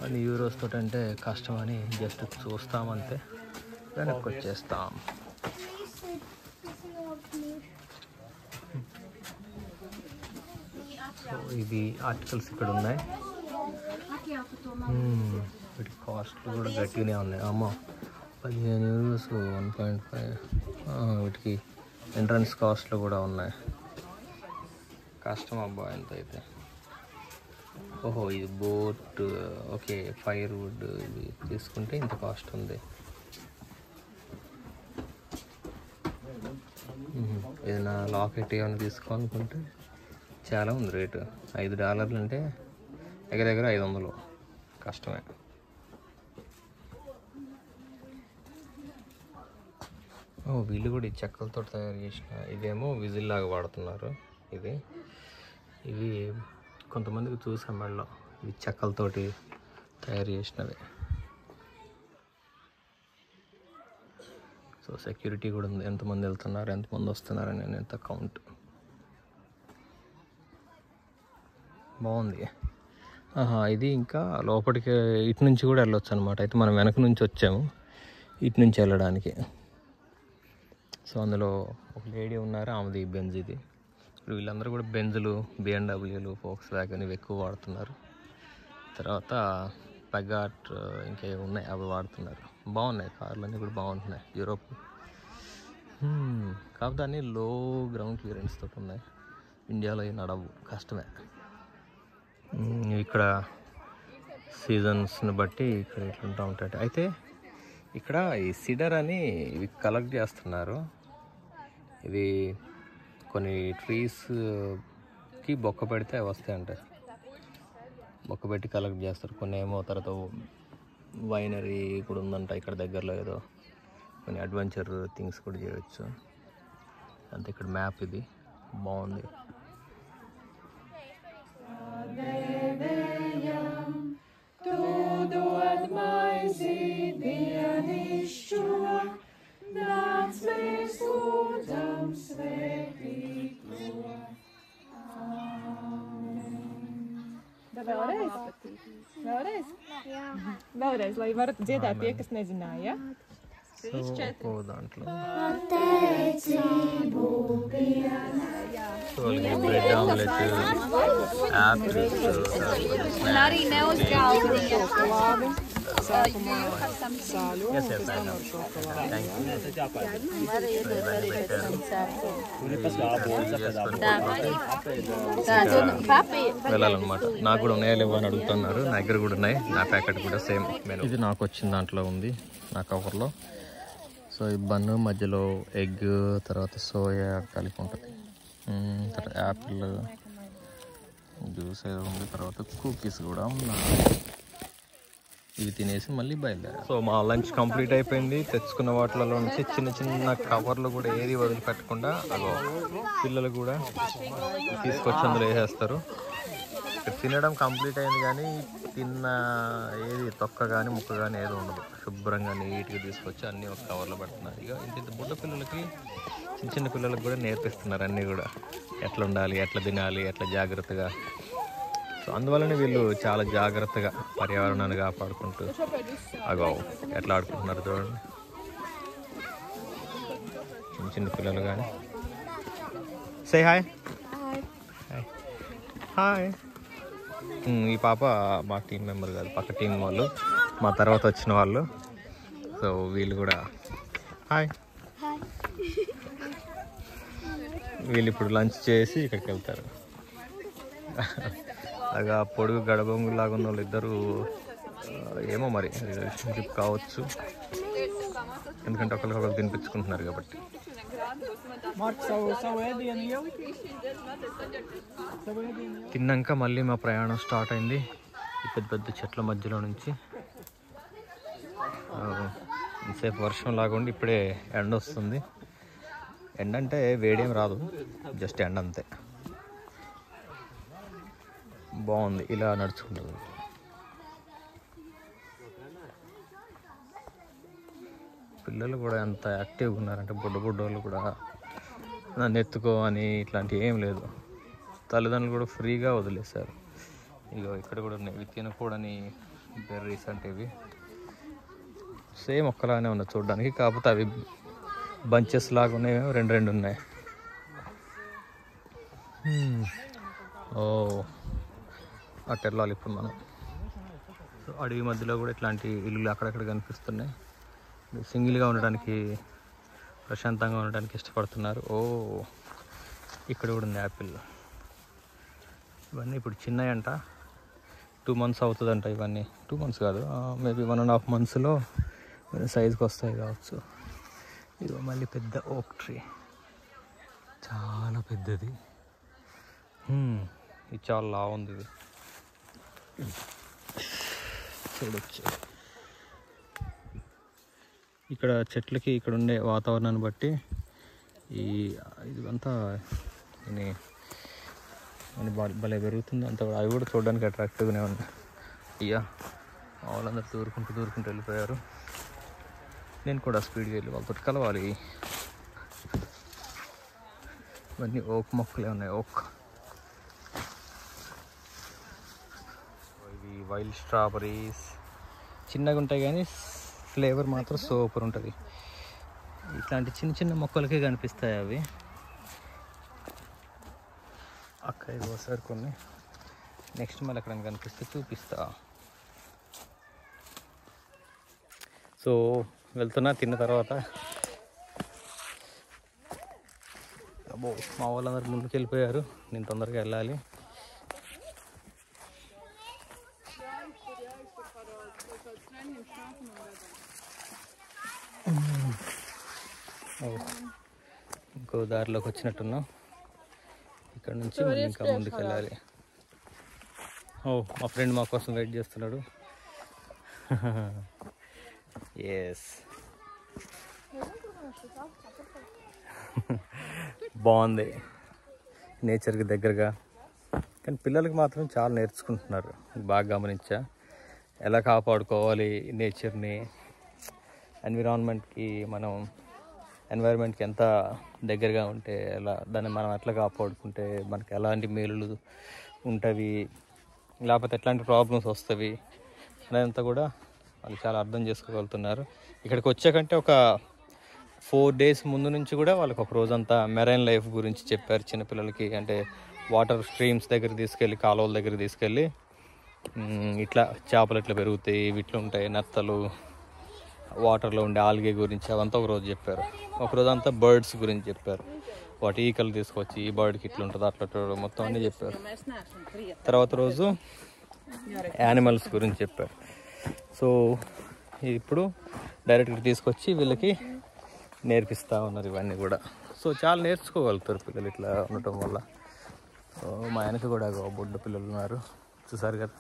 అది యూరోస్ తోటి అంటే కష్టం అని జస్ట్ చూస్తామంతే, వెనక్కి వచ్చేస్తాం. సో ఇది ఆర్టికల్స్ ఇక్కడ ఉన్నాయి. వీటి కాస్ట్లు కూడా గట్టిగానే ఉన్నాయి. అమ్మ 15 యూరోస్, 1.5. వీటికి ఎంట్రన్స్ కాస్ట్లు కూడా ఉన్నాయి. కష్టం అబ్బా ఎంత అయితే. ఓహో, ఇది బోట్, ఓకే, ఫైర్ వుడ్, ఇది తీసుకుంటే ఇంత కాస్ట్ ఉంది. ఏదైనా లాకెట్ ఏమైనా తీసుకోవాలనుకుంటే చాలా ఉంది రేటు. $5 అంటే దగ్గర 500, కష్టమే. వీళ్ళు కూడా ఈ చెక్కలతో తయారు చేసిన, ఇదేమో విజిల్ లాగా వాడుతున్నారు. ఇవి కొంతమందికి చూసాం మెడలో, ఇవి చెక్కలతోటి తయారు చేసినవి. సో సెక్యూరిటీ కూడా ఉంది, ఎంతమంది వెళ్తున్నారు ఎంతమంది వస్తున్నారు అని ఎంత కౌంట్. బాగుంది. ఇది ఇంకా లోపలికి ఇటు నుంచి కూడా వెళ్ళొచ్చు అనమాట. అయితే మనం వెనక నుంచి వచ్చాము ఇటు నుంచి వెళ్ళడానికి. సో అందులో ఒక లేడీ ఉన్నారు, ఆమెది బెంజ్. ఇది ఇప్పుడు వీళ్ళందరూ కూడా బెంజులు, బిఎండబ్ల్యూలు, ఫోక్స్ వ్యాగన్ ఇవి ఎక్కువ వాడుతున్నారు. తర్వాత పెగాట్ ఇంకా ఉన్నాయి అవి వాడుతున్నారు. బాగున్నాయి కార్లు అన్నీ కూడా బాగుంటున్నాయి యూరోప్. కాకపోతే అన్నీ లో గ్రౌండ్ క్లియరెన్స్ తోటి ఉన్నాయి. ఇండియాలో ఈ నడవు కష్టమే. ఇక్కడ సీజన్స్ని బట్టి ఇక్కడ ఇట్లుంటూ ఉంటాయి. అయితే ఇక్కడ ఈ సిడర్ అని ఇవి కలెక్ట్ చేస్తున్నారు. ఇవి కొన్ని ట్రీస్కి బొక్క పెడితే అవి వస్తాయంట. బొక్క పెట్టి కలెక్ట్ చేస్తారు. కొన్ని ఏమో తర్వాత వైనరీ కూడా ఉందంట ఇక్కడ దగ్గరలో. ఏదో కొన్ని అడ్వెంచర్ థింగ్స్ కూడా చేయవచ్చు. అంతే. ఇక్కడ మ్యాప్ ఇది బాగుంది. Vēlreiz? Vēlreiz? Jā. Vēlreiz, lai varat dziedāt tie, kas nezināja. దాంట్లో bread omelette, un arī ne uz galdiņa. వెళ్ళాలన్నమాట. నాకు కూడా ఉన్నాయా లేవో అని అడుగుతున్నారు. నా దగ్గర కూడా ఉన్నాయి. నా ప్యాకెట్ కూడా సేమ్ మెనూ. ఇది నాకు వచ్చిన దాంట్లో ఉంది నా కవర్లో. సో ఈ బన్ను మధ్యలో ఎగ్, తర్వాత సోయా కలిపి ఉంటుంది, తర్వాత యాపిల్ జ్యూస్ ఏదో ఉంది, తర్వాత కుకీస్ కూడా ఉన్నాయి. ఇవి తినేసి మళ్ళీ బయలుదేరా. సో మా లంచ్ కంప్లీట్ అయిపోయింది. తెచ్చుకున్న వాటిలో నుంచి చిన్న చిన్న కవర్లు కూడా ఏది వదిలిపెట్టకుండా అగో పిల్లలు కూడా తీసుకొచ్చి అందులో వేసేస్తారు. ఇక్కడ తినడం కంప్లీట్ అయింది, కానీ తిన్న ఏది తొక్క కానీ ముక్క కానీ ఏది ఉండదు. శుభ్రంగా నీట్గా తీసుకొచ్చి అన్నీ ఒక కవర్లో పెడుతున్నారు. ఇక ఇంత బుడ్డ పిల్లలకి, చిన్న చిన్న పిల్లలకు కూడా నేర్పిస్తున్నారు అన్నీ కూడా, ఎట్లా ఉండాలి, ఎట్లా తినాలి, ఎట్లా జాగ్రత్తగా. సో అందువల్లనే వీళ్ళు చాలా జాగ్రత్తగా పర్యావరణాన్ని కాపాడుకుంటూ అగో ఎట్లా ఆడుకుంటున్నారు చూడండి. చిన్న చిన్న పిల్లలు కానీ. Say hi. Hi hi. ఈ పాప మా టీం మెంబర్ కాదు, పక్క టీం వాళ్ళు, మా తర్వాత వచ్చిన వాళ్ళు. సో వీళ్ళు కూడా హాయ్. వీళ్ళు ఇప్పుడు లంచ్ చేసి ఇక్కడికి వెళ్తారు. అలాగా పొడుగు గడబొంగులాగా ఉన్న వాళ్ళు ఇద్దరు ఏమో మరి రిలేషన్షిప్ కావచ్చు, ఎందుకంటే ఒకరికొకరు తినిపించుకుంటున్నారు కాబట్టి. తిన్నాక మళ్ళీ మా ప్రయాణం స్టార్ట్ అయింది. పెద్ద పెద్ద చెట్ల మధ్యలో నుంచి. ఇంతసేపు వర్షం లాగుండి ఇప్పుడే ఎండ వస్తుంది. ఎండ అంటే వేడేం రాదు, జస్ట్ ఎండ అంతే. బాగుంది ఇలా నడుచుకుంటుంది. పిల్లలు కూడా ఎంత యాక్టివ్గా ఉన్నారంటే బుడ్డోళ్ళు కూడా నన్ను ఎత్తుకో అని ఇట్లాంటివి ఏం లేదు. తల్లిదండ్రులు కూడా ఫ్రీగా వదిలేశారు. ఇగో ఇక్కడ కూడా ఉన్నాయి. ఇవి తినకూడని బెర్రీస్ అంటే ఇవి సేమ్ ఒక్కలానే ఉన్నాయి చూడడానికి, కాకపోతే అవి బంచెస్ లాగా ఉన్నాయి, రెండు ఉన్నాయి. ఓ అటు వెళ్ళాలి ఇప్పుడు మనం. సో అడవి మధ్యలో కూడా ఇట్లాంటి ఇల్లులు అక్కడక్కడ కనిపిస్తున్నాయి. సింగిల్గా ఉండడానికి, ప్రశాంతంగా ఉండడానికి ఇష్టపడుతున్నారు. ఓ ఇక్కడ కూడా ఉంది యాపిల్. ఇవన్నీ ఇప్పుడు చిన్నవి అంట, 2 months అవుతుందంట. ఇవన్నీ 2 months కాదు, మేబీ 1.5 monthsలో సైజుకి వస్తాయి కావచ్చు. ఇది మళ్ళీ పెద్ద ఓక్ ట్రీ, చాలా పెద్దది. ఇది చాలా లావు ఉంది. ఇది చూడొచ్చు. ఇక్కడ చెట్లకి ఇక్కడ ఉండే వాతావరణాన్ని బట్టి ఇదంతా భలే పెరుగుతుంది అంత. అవి కూడా చూడడానికి అట్రాక్టివ్గానే ఉన్నాయి. వాళ్ళందరూ దూరుకుంటూ వెళ్ళిపోయారు. నేను కూడా స్పీడ్గా వెళ్ళి వాళ్ళతో కలవాలి. ఇవన్నీ ఓక్ మొక్కలే ఉన్నాయి. ఓక్ ఇవి వైల్డ్ స్ట్రాబెరీస్ చిన్నగా ఉంటాయి కానీ ఫ్లేవర్ మాత్రం సూపర్ ఉంటుంది. ఇట్లాంటి చిన్న చిన్న మొక్కలకే కనిపిస్తాయి అవి. అక్కడ ఒకసారి కొన్ని నెక్స్ట్ మళ్ళీ ఎక్కడ కనిపిస్తే చూపిస్తా. సో వెళ్తున్నా తిన్న తర్వాత. అబ్బో మా వాళ్ళందరూ ముందుకు వెళ్ళిపోయారు, నేను తొందరగా వెళ్ళాలి. ఇంకో దారిలోకి వచ్చినట్టున్నాం. ఇక్కడ నుంచి మనం ఇంకా ముందుకు వెళ్ళాలి. మా ఫ్రెండ్ మా కోసం వెయిట్ చేస్తున్నాడు. ఎస్ బాగుంది, నేచర్కి దగ్గరగా. కానీ పిల్లలకి మాత్రం చాలా నేర్చుకుంటున్నారు. బాగా గమనించా ఎలా కాపాడుకోవాలి నేచర్ని, ఎన్విరాన్మెంట్కి. మనం ఎన్వైర్న్మెంట్కి ఎంత దగ్గరగా ఉంటే ఎలా, దాన్ని మనం ఎట్లా కాపాడుకుంటే మనకి ఎలాంటి మేలులు ఉంటవి, లేకపోతే ఎట్లాంటి ప్రాబ్లమ్స్ వస్తవి అదంతా కూడా వాళ్ళు చాలా అర్థం చేసుకోగలుగుతున్నారు. ఇక్కడికి వచ్చాకంటే ఒక 4 days ముందు నుంచి కూడా వాళ్ళకి ఒక రోజంతా మెరైన్ లైఫ్ గురించి చెప్పారు చిన్నపిల్లలకి. అంటే వాటర్ స్ట్రీమ్స్ దగ్గర తీసుకెళ్ళి, కాలువల దగ్గర తీసుకెళ్ళి ఇట్లా చేపలు ఇట్లా పెరుగుతాయి, ఇట్లా ఉంటాయి, నత్తలు, వాటర్లో ఉండే ఆల్గే గురించి అవంతా ఒకరోజు చెప్పారు. ఒకరోజు అంతా బర్డ్స్ గురించి చెప్పారు. వాటి ఈకలు తీసుకొచ్చి ఈ బర్డ్కి ఇట్లా ఉంటుంది అట్లా మొత్తం అన్నీ చెప్పారు. తర్వాత రోజు యానిమల్స్ గురించి చెప్పారు. సో ఇప్పుడు డైరెక్ట్గా తీసుకొచ్చి వీళ్ళకి నేర్పిస్తూ ఉన్నారు ఇవన్నీ కూడా. సో చాలా నేర్చుకోగలుగుతారు పిల్లలు ఇట్లా ఉండటం వల్ల. మా ఆయనకి కూడా బొడ్డు పిల్లలు ఉన్నారు, చూసారు కదా.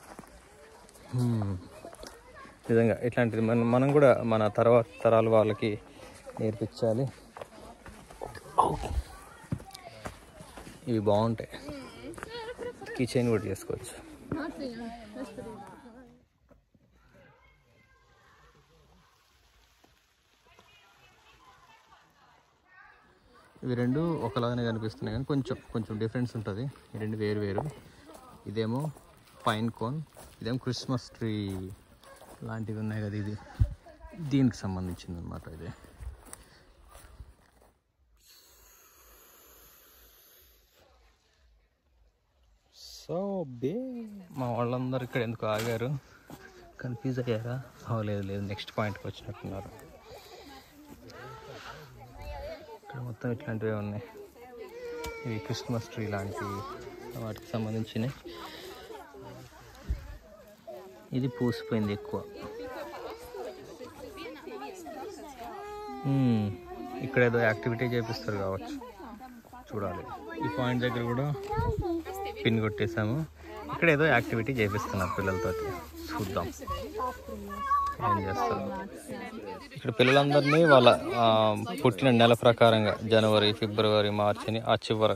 నిజంగా ఇట్లాంటిది మనం కూడా మన తర్వాత తరాల వాళ్ళకి నేర్పించాలి. ఇవి బాగుంటాయి, కిచెన్ కూడా చేసుకోవచ్చు. ఇవి రెండు ఒకలాగానే కనిపిస్తున్నాయి కానీ కొంచెం కొంచెం డిఫరెన్స్ ఉంటుంది. ఈ రెండు వేరు వేరు. ఇదేమో పైన్ కోన్, ఇదేమో క్రిస్మస్ ట్రీ లాంటివి ఉన్నాయి కదా, ఇది దీనికి సంబంధించింది అనమాట. ఇది సో మా వాళ్ళందరూ ఇక్కడ ఎందుకు ఆగారు, కన్ఫ్యూజ్ అయ్యారా? లేదు లేదు, నెక్స్ట్ పాయింట్కి వచ్చినట్టున్నారు. ఇక్కడ మొత్తం ఇట్లాంటివే ఉన్నాయి. ఇవి క్రిస్మస్ ట్రీ లాంటివి, వాటికి సంబంధించినవి. ఇది పూసిపోయింది ఎక్కువ. ఇక్కడ ఏదో యాక్టివిటీ చేపిస్తారు కావచ్చు, చూడాలి. ఈ పాయింట్ దగ్గర కూడా పిన్ కొట్టేసాము. ఇక్కడ ఏదో యాక్టివిటీ చేపిస్తున్నారు పిల్లలతో, చూద్దాం ఏం చేస్తారు. ఇక్కడ పిల్లలందరినీ వాళ్ళ పుట్టిన నెల ప్రకారంగా జనవరి, ఫిబ్రవరి, మార్చి అని ఆ చివర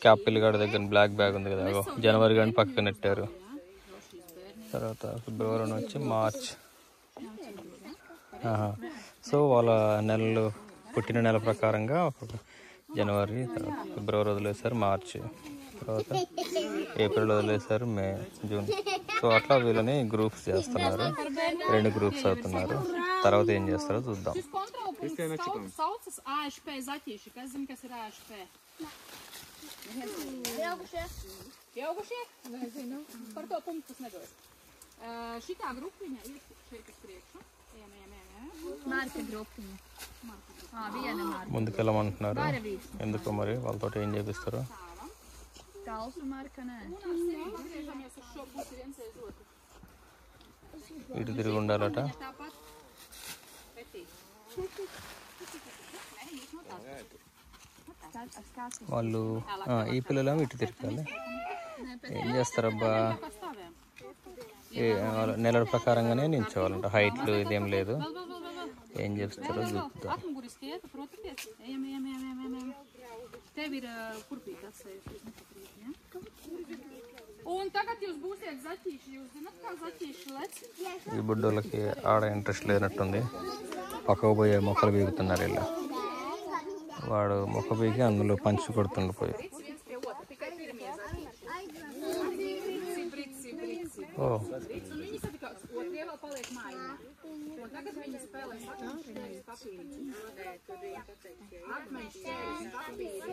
క్యాపిల్గాడ దగ్గర బ్లాక్ బ్యాగ్ ఉంది కదా, జనవరి కానీ పక్కన నెట్టారు. తర్వాత ఫిబ్రవరి వచ్చి మార్చ్. సో వాళ్ళ నెలలు పుట్టిన నెల ప్రకారంగా జనవరి, తర్వాత ఫిబ్రవరి వదిలేశారు, మార్చి, తర్వాత ఏప్రిల్ వదిలేశారు, మే, జూన్. సో అట్లా వీళ్ళని గ్రూప్స్ చేస్తున్నారు, 2 గ్రూప్స్ అవుతున్నారు. తర్వాత ఏం చేస్తారో చూద్దాం. Šitā grupiņa ir šeit uz priekšu. Marka grupiņa. Viena marka. ముందుకెళ్ళమంటున్నారు. ఎందుకో మరి వాళ్ళతో ఏం చేపిస్తారు? Talsu marka, nē. ఇటు తిరిగి ఉండాలట. వాళ్ళు ఈ పిల్లలేమో ఇటు తిరగాలి. ఏం చేస్తారబ్బా, నెలల ప్రకారంగానే నిల్చోవాలంట, హైట్లు ఇదేం లేదు. ఏం చేస్తారో చూద్దాం. Tev ir kurpīt atsējušies nepakrīt, ja? Un tagad jūs būsiet zaķīši. Jūs zināt, kā zaķīši lec? ఈ బుడ్డోళ్ళకి ఆడ ఇంట్రెస్ట్ లేనట్టుంది. పక్కకు పోయే మొక్కలు బీగుతున్నారు వీళ్ళు. వాడు మొక్క బీగి అందులో పంచి కొడుతుండు పోయి. ఓ Tagad viņi spēlē akmeņšķēres papīri. Akmeņšķēres papīri.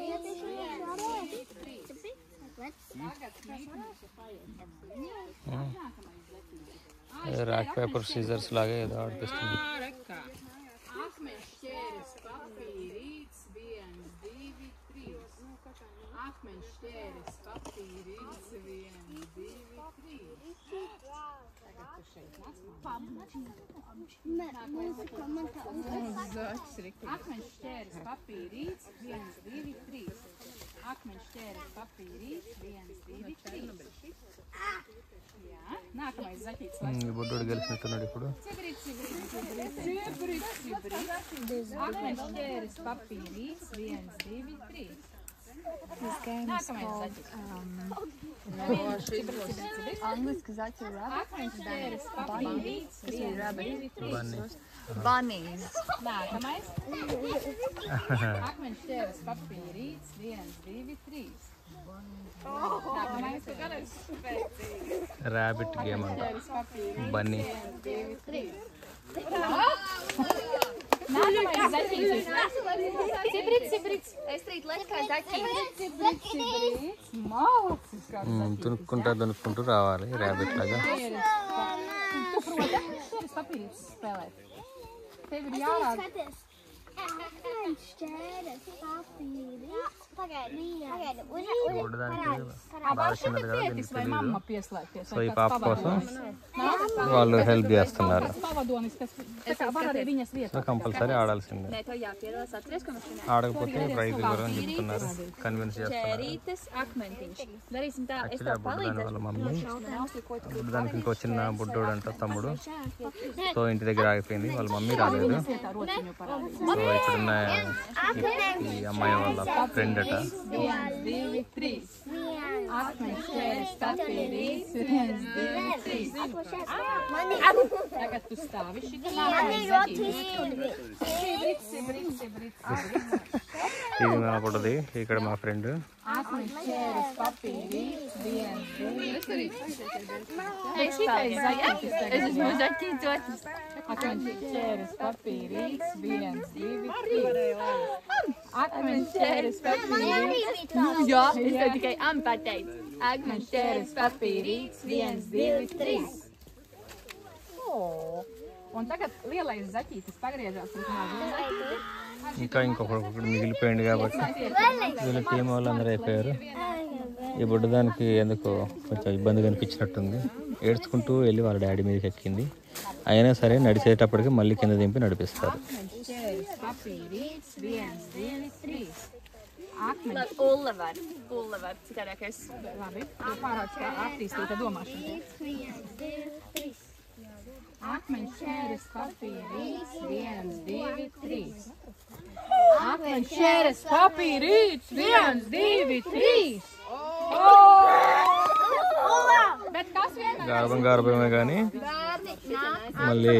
Rock paper scissors లాగే ఏదో ఆడిపిస్తుంది. Akmeņšķēres papīrīts 1, 2, 3. Akmeņšķēres papīrīts 1, 2, 3. Tagad tu šeit nāc. Akmeņšķēres papīrīts 1, 2, 3. Akmeņšķēres papīrīts 1, 2, 3. Jā, nākamais zaķīts. ఈ బుడ్డోడు గెలిచినట్టున్నాడు ఇప్పుడు. Akmeņšķēres papīrīts 1, 2, 3. This game is called Angliski zaķi rabbit. Akmeņšķēres papīrīts 1, 2, 3. Bunnies. Nākamais. Akmeņšķēres papīrīts 1, 2, 3. Nākamais. Rabbit game అంట. Bunny. Nākamais zaķītis. Cibrits. Estrīt, lec kā zaķītis. Cibrits. Malacis kā దునుక్కుంటూ రావాలి rabbit లాగా. Tu proti? Šķēres papīrītis spēlēt. Tev ir jārāda. Akmeņšķēres papīrītis. Pagaidi. Tētis vai mamma pieslēgties? So ఈ పాప కోసం వాళ్ళు help చేస్తున్నారు. Pavadonis, kas var arī viņas vietā. So compulsory ఆడాల్సిందే. Nē, to jāpiedalās atgriežamies. ఆడకపోతే prize ఇవ్వరని చెప్తున్నారు. కన్విన్స్ చేస్తున్నారు. Šķērītes akmentiņš. Darīsim tā, es actually ఆ tev బుడ్డదాని palīdzēšu. వాళ్ళ మమ్మీ బుడ్డదానికి ఇంకో చిన్న బుడ్డోడు అంట తమ్ముడు. సో ఇంటి దగ్గర ఆగిపోయింది. వాళ్ళ మమ్మీ రాలేదు. Vietā rociņu parādīt. సో ఇక్కడున్న ఈ అమ్మాయి వాళ్ళ ఫ్రెండ్ అట. 1, 2, 3. Akmeņšķēres papīrītis 1, 2, 3. Tagad tu stāvi šitā. Cibrits. ఇది మా బుడ్డది. ఇక్కడ మా friend. Akmeņšķēres papīrītis 1, 2, 3. Šitais zaķītis tagad. Es esmu zaķītis. Akmeņšķēres papīrītis 1, 2, 3. Akmeņšķēres papīrītis. Jā, es tev tikai pateicu. Akmeņšķēres papīrītis 1, 2, 3. Un tagad lielais zaķītis pagriežās uz mazu zaķīti. ఇంకా ఇంకొకటి మిగిలిపోయింది కాబట్టి వీళ్ళ team వాళ్ళు అందరూ అయిపోయారు. ఈ బుడ్డదానికి ఎందుకో కొంచెం ఇబ్బందిగా అనిపించినట్టుంది. ఏడ్చుకుంటూ వెళ్ళి వాళ్ళ డాడీ మీదకి ఎక్కింది. అయినా సరే నడిచేటప్పటికి మళ్ళీ కింద దింపి నడిపిస్తారు. Akmeņšķēres papīrītis 1, 2, 3. Ullevar, citādāk es labi. Tu pārāk attīstīta domāšana. Akmeņšķēres papīrītis 1, 2, 3. Akmeņšķēres papīrītis 1, 2, 3. Bet kas vienmēr? గారభమే కానీ మళ్ళీ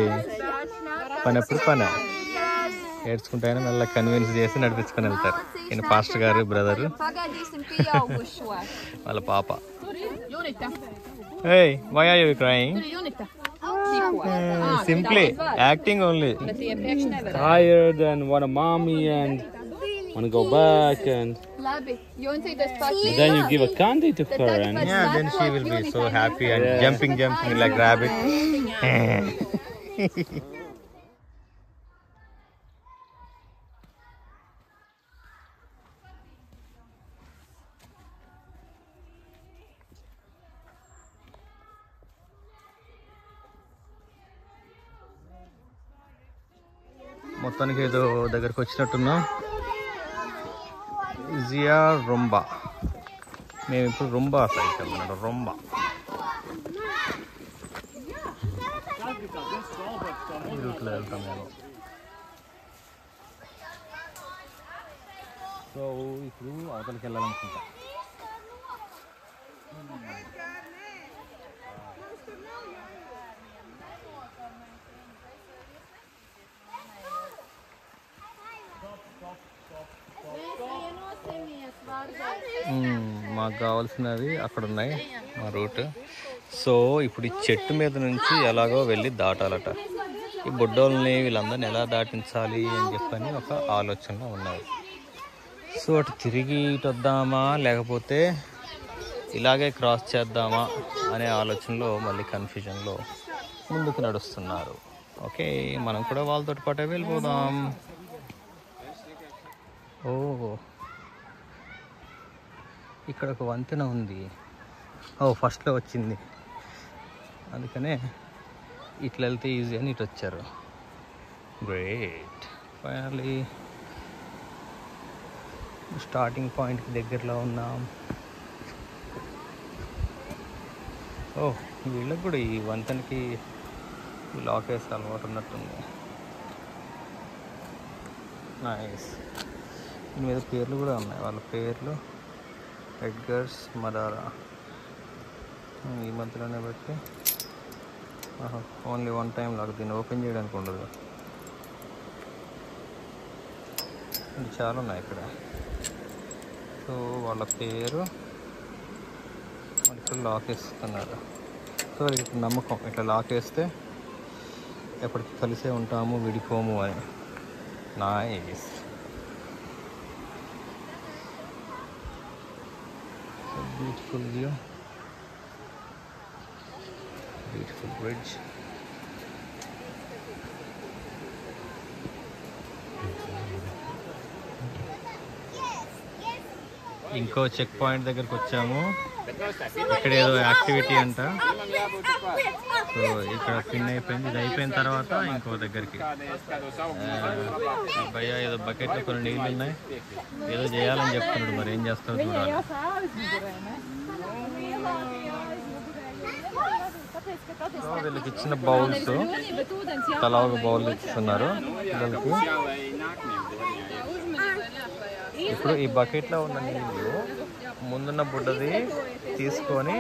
పని ఎప్పుడు పని ఏడ్చుకుంటే మెల్ల కన్విన్స్ చేసి నడిపించుకొని వెళ్తారు. ఈయన పాస్టర్ గారు బ్రదరు Pagaidīsim pieaugušo. వాళ్ళ పాప. Junita. Hey, why are you crying? Junita. Simply acting only. Bet iepriekš nevar. Tired and want a mommy and want to go back and Labi, Juntītes pats. then you give a candy to her and Yeah, then she will be so happy and jumping like rabbit. మొత్తానికి ఏదో దగ్గరకు వచ్చినట్టున్నా. జియా రొంబా. మేము ఇప్పుడు రొంబా site అన్నమాట. రొంబా ఈ రూట్లో వెళ్తాం మేము. సో ఇప్పుడు అవతలకి వెళ్ళాలనుకుంటా. మాకు కావాల్సినవి అక్కడ ఉన్నాయి మా రూట్. సో ఇప్పుడు ఈ చెట్టు మీద నుంచి ఎలాగో వెళ్ళి దాటాలట. ఈ బుడ్డోళ్ళని వీళ్ళందరినీ ఎలా దాటించాలి అని చెప్పని ఒక ఆలోచనలో ఉన్నారు. సో అటు తిరిగి ఇటు వద్దామా లేకపోతే ఇలాగే క్రాస్ చేద్దామా అనే ఆలోచనలో మళ్ళీ కన్ఫ్యూజన్లో ముందుకు నడుస్తున్నారు. ఓకే, మనం కూడా వాళ్ళతో పాటే వెళ్ళిపోదాం. ఓ, ఇక్కడ ఒక వంతెన ఉంది. ఓ, ఫస్ట్లో వచ్చింది, అందుకనే ఇట్లా వెళ్తే ఈజీ అని ఇటు వచ్చారు. గ్రేట్, ఫైనలీ స్టార్టింగ్ పాయింట్కి దగ్గరలో ఉన్నాం. ఓ, వీళ్ళకి కూడా ఈ వంతెనకి లాక్ వేసి అలవాటు ఉన్నట్టుంది. నైస్. దీని మీద పేర్లు కూడా ఉన్నాయి, వాళ్ళ పేర్లు ఎడ్గర్స్ మదారా. ఈ మధ్యలోనే బట్టి ఓన్లీ వన్ టైం లాగా దీన్ని ఓపెన్ చేయడానికి ఉండదు. ఇది చాలా ఉన్నాయి ఇక్కడ. సో వాళ్ళ పేరు ఇక్కడ లాక్ వేస్తున్నారు. సో ఇప్పుడు నమ్మకం ఇట్లా లాక్ వేస్తే ఎప్పటికి కలిసే ఉంటాము, విడిపోము అని. Nice. Beautiful view, beautiful bridge. ఇంకో చెక్ పాయింట్ దగ్గరకు వచ్చాము. ఇక్కడ ఏదో యాక్టివిటీ అంట. సో ఇక్కడ పిన్ అయిపోయింది. ఇది అయిపోయిన తర్వాత ఇంకో దగ్గరికి భయ్యా ఏదో బకెట్లో కొన్ని నీళ్ళు ఉన్నాయి, ఏదో చేయాలని చెప్తున్నాడు. మరి ఏం చేస్తారో చూడాలి. వీళ్ళకి ఇచ్చిన బౌల్స్, తలా ఒక బౌల్ ఇస్తున్నారు పిల్లలకి. ఇప్పుడు ఈ బకెట్లో ఉన్న నీళ్ళు ముందున్న బుడ్డది తీసుకొని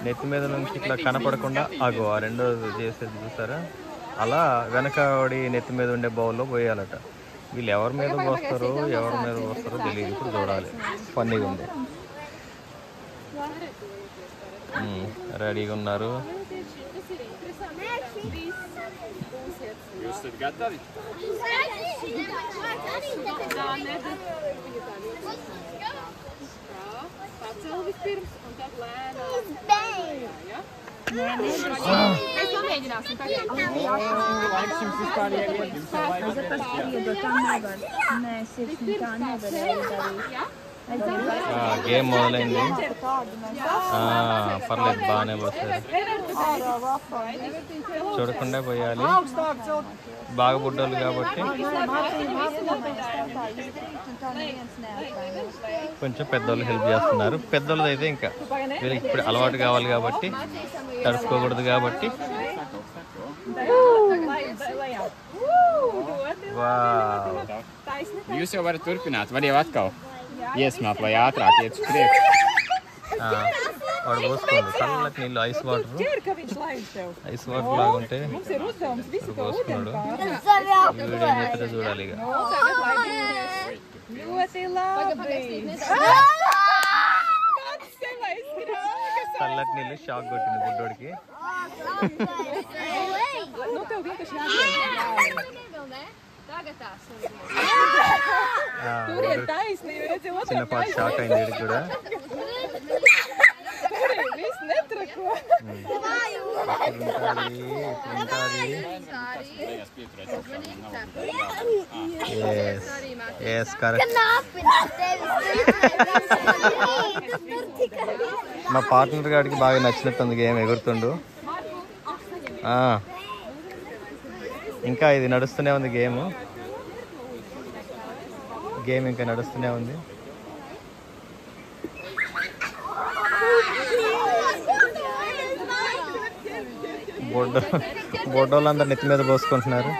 నెత్తి మీద నుంచి ఇట్లా కనపడకుండా ఆగో ఆ రెండోది చేసేది చూసారా, అలా వెనకడి నెత్తి మీద ఉండే బౌల్లో పోయాలట. వీళ్ళు ఎవరి మీద పోస్తారో తెలియదు. ఇప్పుడు చూడాలి, ఫన్నీగా ఉంది. రెడీగా ఉన్నారు. గేమ్ మొదలైంది. పర్లేదు, బాగానే పోతుంది. చూడకుండా పోయాలి, బాగా బుడ్డోళ్ళు కాబట్టి. కొంచెం పెద్దోళ్ళు హెల్ప్ చేస్తున్నారు. పెద్దోళ్ళది అయితే ఇంకా వీళ్ళకి ఇప్పుడు అలవాటు కావాలి కాబట్టి, తడుచుకోకూడదు కాబట్టి. Jūs jau varat turpināt, var jau atkal iesmāt, lai ātrāk iet uz priekšu. వాడు పోసుకోండి చల్లటి నీళ్ళు, ఐస్ వాటర్ లాగా ఉంటే పోసుకున్నాడు. వీడియో ఏం చెప్తే చూడాలి. ఇక చల్లటి నీళ్ళు షాక్ కొట్టింది బుడ్డోడికి. చిన్నపాటి షాక్ అయింది వీడికి కూడా. మా పార్ట్నర్ గారికి బాగా నచ్చినట్టుంది గేమ్, ఎగురుతుండు. ఇంకా ఇది నడుస్తూనే ఉంది గేమ్ ఇంకా నడుస్తూనే ఉంది. బొడ్డోళ్ళందరూ నెత్తి మీద పోసుకుంటున్నారు.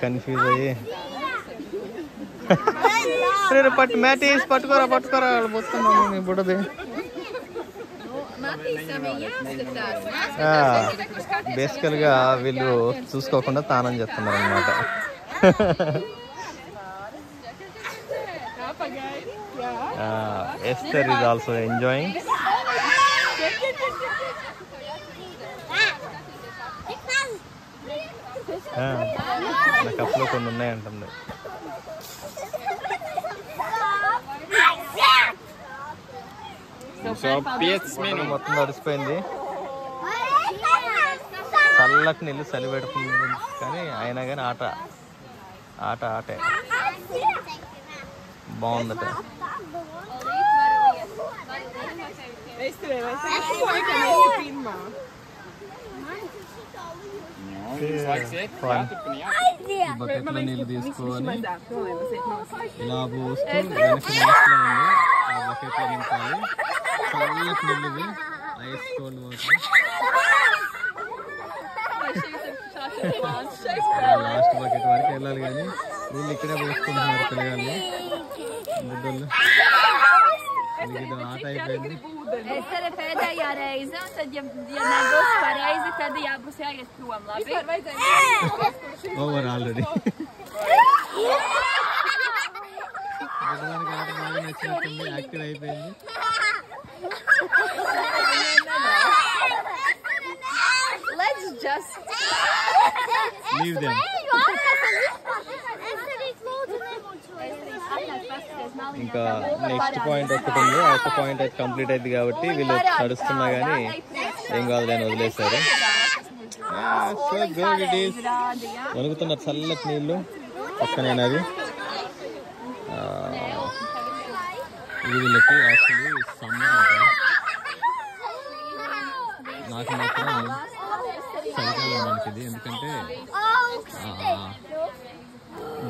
కన్ఫ్యూజ్ అయ్యి పట్టు మ్యాటీస్ పట్టుకోరా వాళ్ళు పోతున్నాను నీ బుడది. బేసికల్గా వీళ్ళు చూసుకోకుండా తానం చేస్తున్నారు అనమాట. Esther is also enjoying. నా కప్పులో కొన్ని ఉన్నాయంటుంది. మొత్తం తడిసిపోయింది. చల్లటి నీళ్ళు చలి పెడుతుంది కానీ అయినా కానీ ఆటే బాగుందట. బకెట్లో నీళ్ళు తీసుకొని ఇలా పోస్తూ వెనక ఉంది ఆ బకెట్లో నింపాలి. చల్లటి నీళ్ళు, ice cold water. Last bucket వరకు వెళ్ళాలి కానీ వీళ్ళు ఇక్కడే పోసుకుంటున్నారు పిల్లగాళ్ళు బుడ్డోళ్ళు. ఇది ఆట అయిపోయింది. Over already. బుడ్డదానికి ఆట బాగా నచ్చినట్టుంది, యాక్టివ్ అయిపోయింది. Leave them. ఇంకా నెక్స్ట్ పాయింట్ ఒకటి ఉంది. ఆ ఒక పాయింట్ అయితే కంప్లీట్ అయింది కాబట్టి వీళ్ళు నడుస్తున్నా కానీ ఏం కాదు అని వదిలేశారు. వణుకుతున్నారు చల్లటి నీళ్ళు పక్కనేనది. ఇది వీళ్ళకి యాక్చువల్లీ సమ్మర్ అంటే నాకు మాత్రం చలికాలం మనకి ఇది. ఎందుకంటే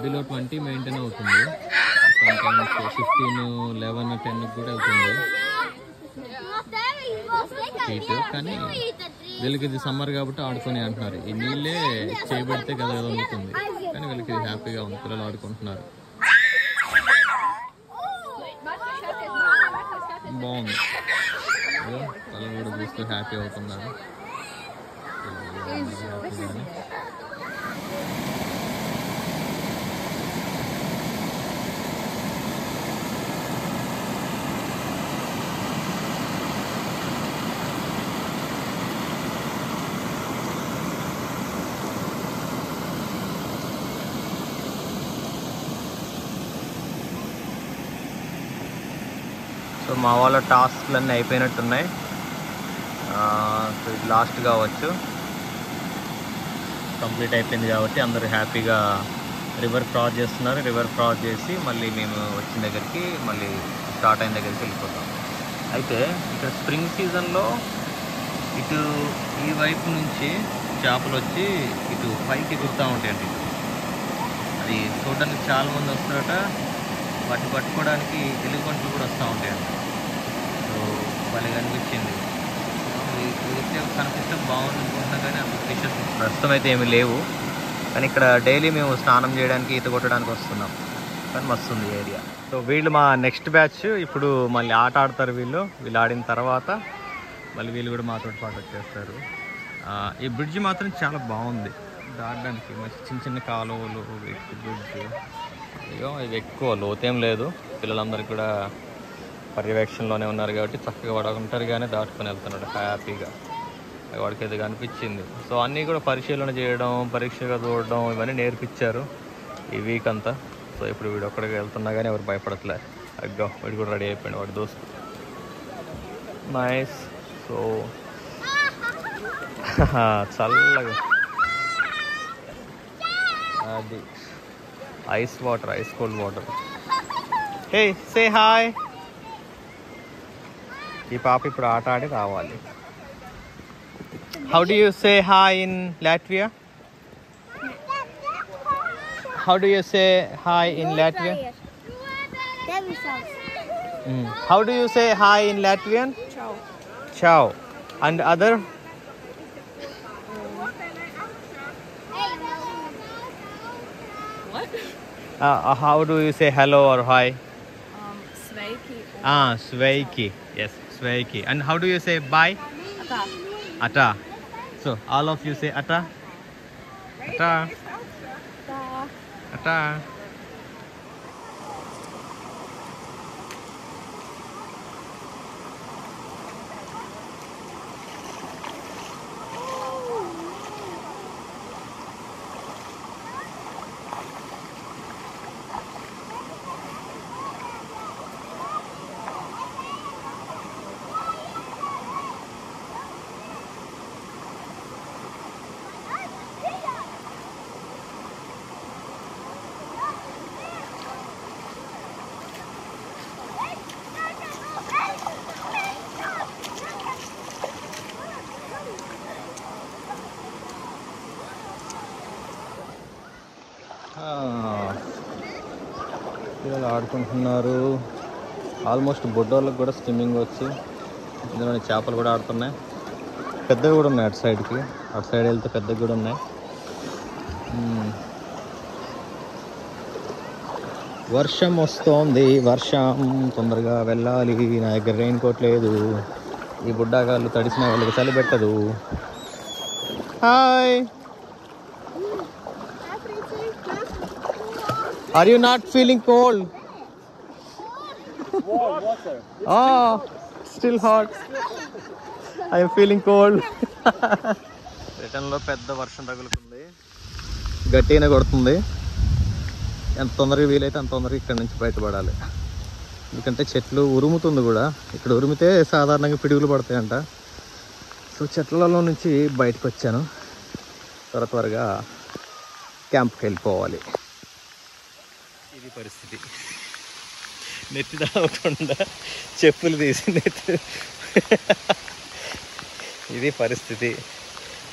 బిలో 20 మెయింటైన్ అవుతుంది. sometimes 15, 11, 10 కూడా అవుతుంది హీట్. కానీ వీళ్ళకి ఇది సమ్మర్ కాబట్టి ఆడుకొని అంటున్నారు. ఈ నీళ్ళే చేయబడితే కదా ఏదో ఉంటుంది కానీ వీళ్ళకి ఇది హ్యాపీగా ఉంది. పిల్లలు ఆడుకుంటున్నారు. బాగుంది. వాళ్ళు కూడా చూస్తూ హ్యాపీ అవుతున్నారు. సో మా వాళ్ళ టాస్క్లన్నీ అయిపోయినట్టున్నాయి. సో ఇది లాస్ట్ కావచ్చు, కంప్లీట్ అయిపోయింది కాబట్టి అందరూ హ్యాపీగా రివర్ క్రాస్ చేస్తున్నారు. రివర్ క్రాస్ చేసి మళ్ళీ మేము వచ్చిన దగ్గరికి మళ్ళీ స్టార్ట్ అయిన దగ్గరికి వెళ్ళిపోతాం. అయితే ఇక్కడ స్ప్రింగ్ సీజన్లో ఇటు ఈ వైపు నుంచి చేపలు వచ్చి ఇటు పైకి ఎగురుతూ ఉంటాయండి. అది చూడడానికి చాలామంది వస్తారట. వాటిని పట్టుకోవడానికి ఎలుగుబంట్లు కూడా వస్తూ ఉంటాయండి. సో వాళ్ళకి అనిపించింది కనిపిస్తే బాగుంది అనుకుంటున్నా కానీ అంత ఫిషెస్ ప్రస్తుతం అయితే ఏమీ లేవు. కానీ ఇక్కడ డైలీ మేము స్నానం చేయడానికి ఈత కొట్టడానికి వస్తున్నాం. కానీ మస్తుంది ఏరియా. సో వీళ్ళు మా నెక్స్ట్ బ్యాచ్. ఇప్పుడు మళ్ళీ ఆట ఆడతారు వీళ్ళు ఆడిన తర్వాత మళ్ళీ వీళ్ళు కూడా మాతో పాటు వచ్చేస్తారు. ఈ బ్రిడ్జ్ మాత్రం చాలా బాగుంది దాటడానికి. మంచి చిన్న చిన్న కాలువలు, బ్రిడ్జ్. ఇగో ఇవి ఎక్కువ లోతేం లేదు. పిల్లలందరికీ కూడా పర్యవేక్షణలోనే ఉన్నారు కాబట్టి చక్కగా వాడుకుంటారు కానీ దాటుకొని వెళ్తున్నాడు హ్యాపీగా. వాడికి ఏదో అనిపించింది. సో అన్నీ కూడా పరిశీలన చేయడం, పరీక్షగా చూడడం ఇవన్నీ నేర్పించారు ఈ వీక్ అంతా. సో ఇప్పుడు వీడు ఒక్కడికి వెళ్తున్నా కానీ ఎవరు భయపడట్లే. అగ్గో వీడు కూడా రెడీ అయిపోయాడు వాడి దోస్తు. నైస్. సో చల్లగా అది ice water, ice cold water. Hey say hi. ఈ పాప ఇప్పుడు ఆట ఆడి రావాలి. How do you say hi in Latvia? How do you say hi in Latvia? How do you say hi in Latvian? Ciao. Ciao. And other? What? How do you say hello or hi? Sveiki. Sveiki. Yes, Sveiki. And how do you say bye? Ata. Ata. So all of you say Ata. Ata. Ata. పిల్లలు ఆడుకుంటున్నారు. Almost బొడ్డోళ్ళకి కూడా swimming వచ్చి ఇందులో చేపలు కూడా ఆడుతున్నాయి. పెద్దవి కూడా ఉన్నాయి అటు సైడ్కి. అటు సైడ్ వెళ్తే పెద్దవి కూడా ఉన్నాయి. వర్షం వస్తోంది. వర్షం తొందరగా వెళ్ళాలి. నా దగ్గర రెయిన్ కోట్ లేదు. ఈ బుడ్డాగాళ్ళు తడిసిన వాళ్ళకి చలి పెట్టదు. Hi, are you not feeling cold? Water. Oh, still hot. I am feeling cold. రిటర్న్లో పెద్ద వర్షం తగులుతుంది. గట్టిగానే కొడుతుంది. ఎంత తొందరగా వీలైతే అంత తొందరగా ఇక్కడ నుంచి బయటపడాలి. ఎందుకంటే చెట్లు ఉరుముతుంది కూడా. ఇక్కడ ఉరిమితే సాధారణంగా పిడుగులు పడతాయంట. సో చెట్లలో నుంచి బయటకు వచ్చాను. త్వరగా క్యాంప్కి వెళ్ళిపోవాలి. ఇది పరిస్థితి. నెత్తి తాగకుండా చెప్పులు తీసి నెత్తి. ఇది పరిస్థితి.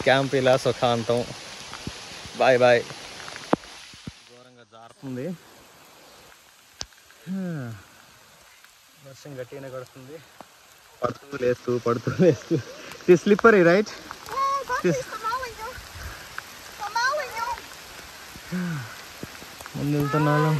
క్యాంప్ ఇలా సుఖాంతం. Bye bye. ఘోరంగా జారుతుంది. వర్షం గట్టిగానే కొడుతుంది. పడుతూ లేస్తూ. ఇది స్లిప్పరీ రైట్? ముందు వెళ్తున్నాను.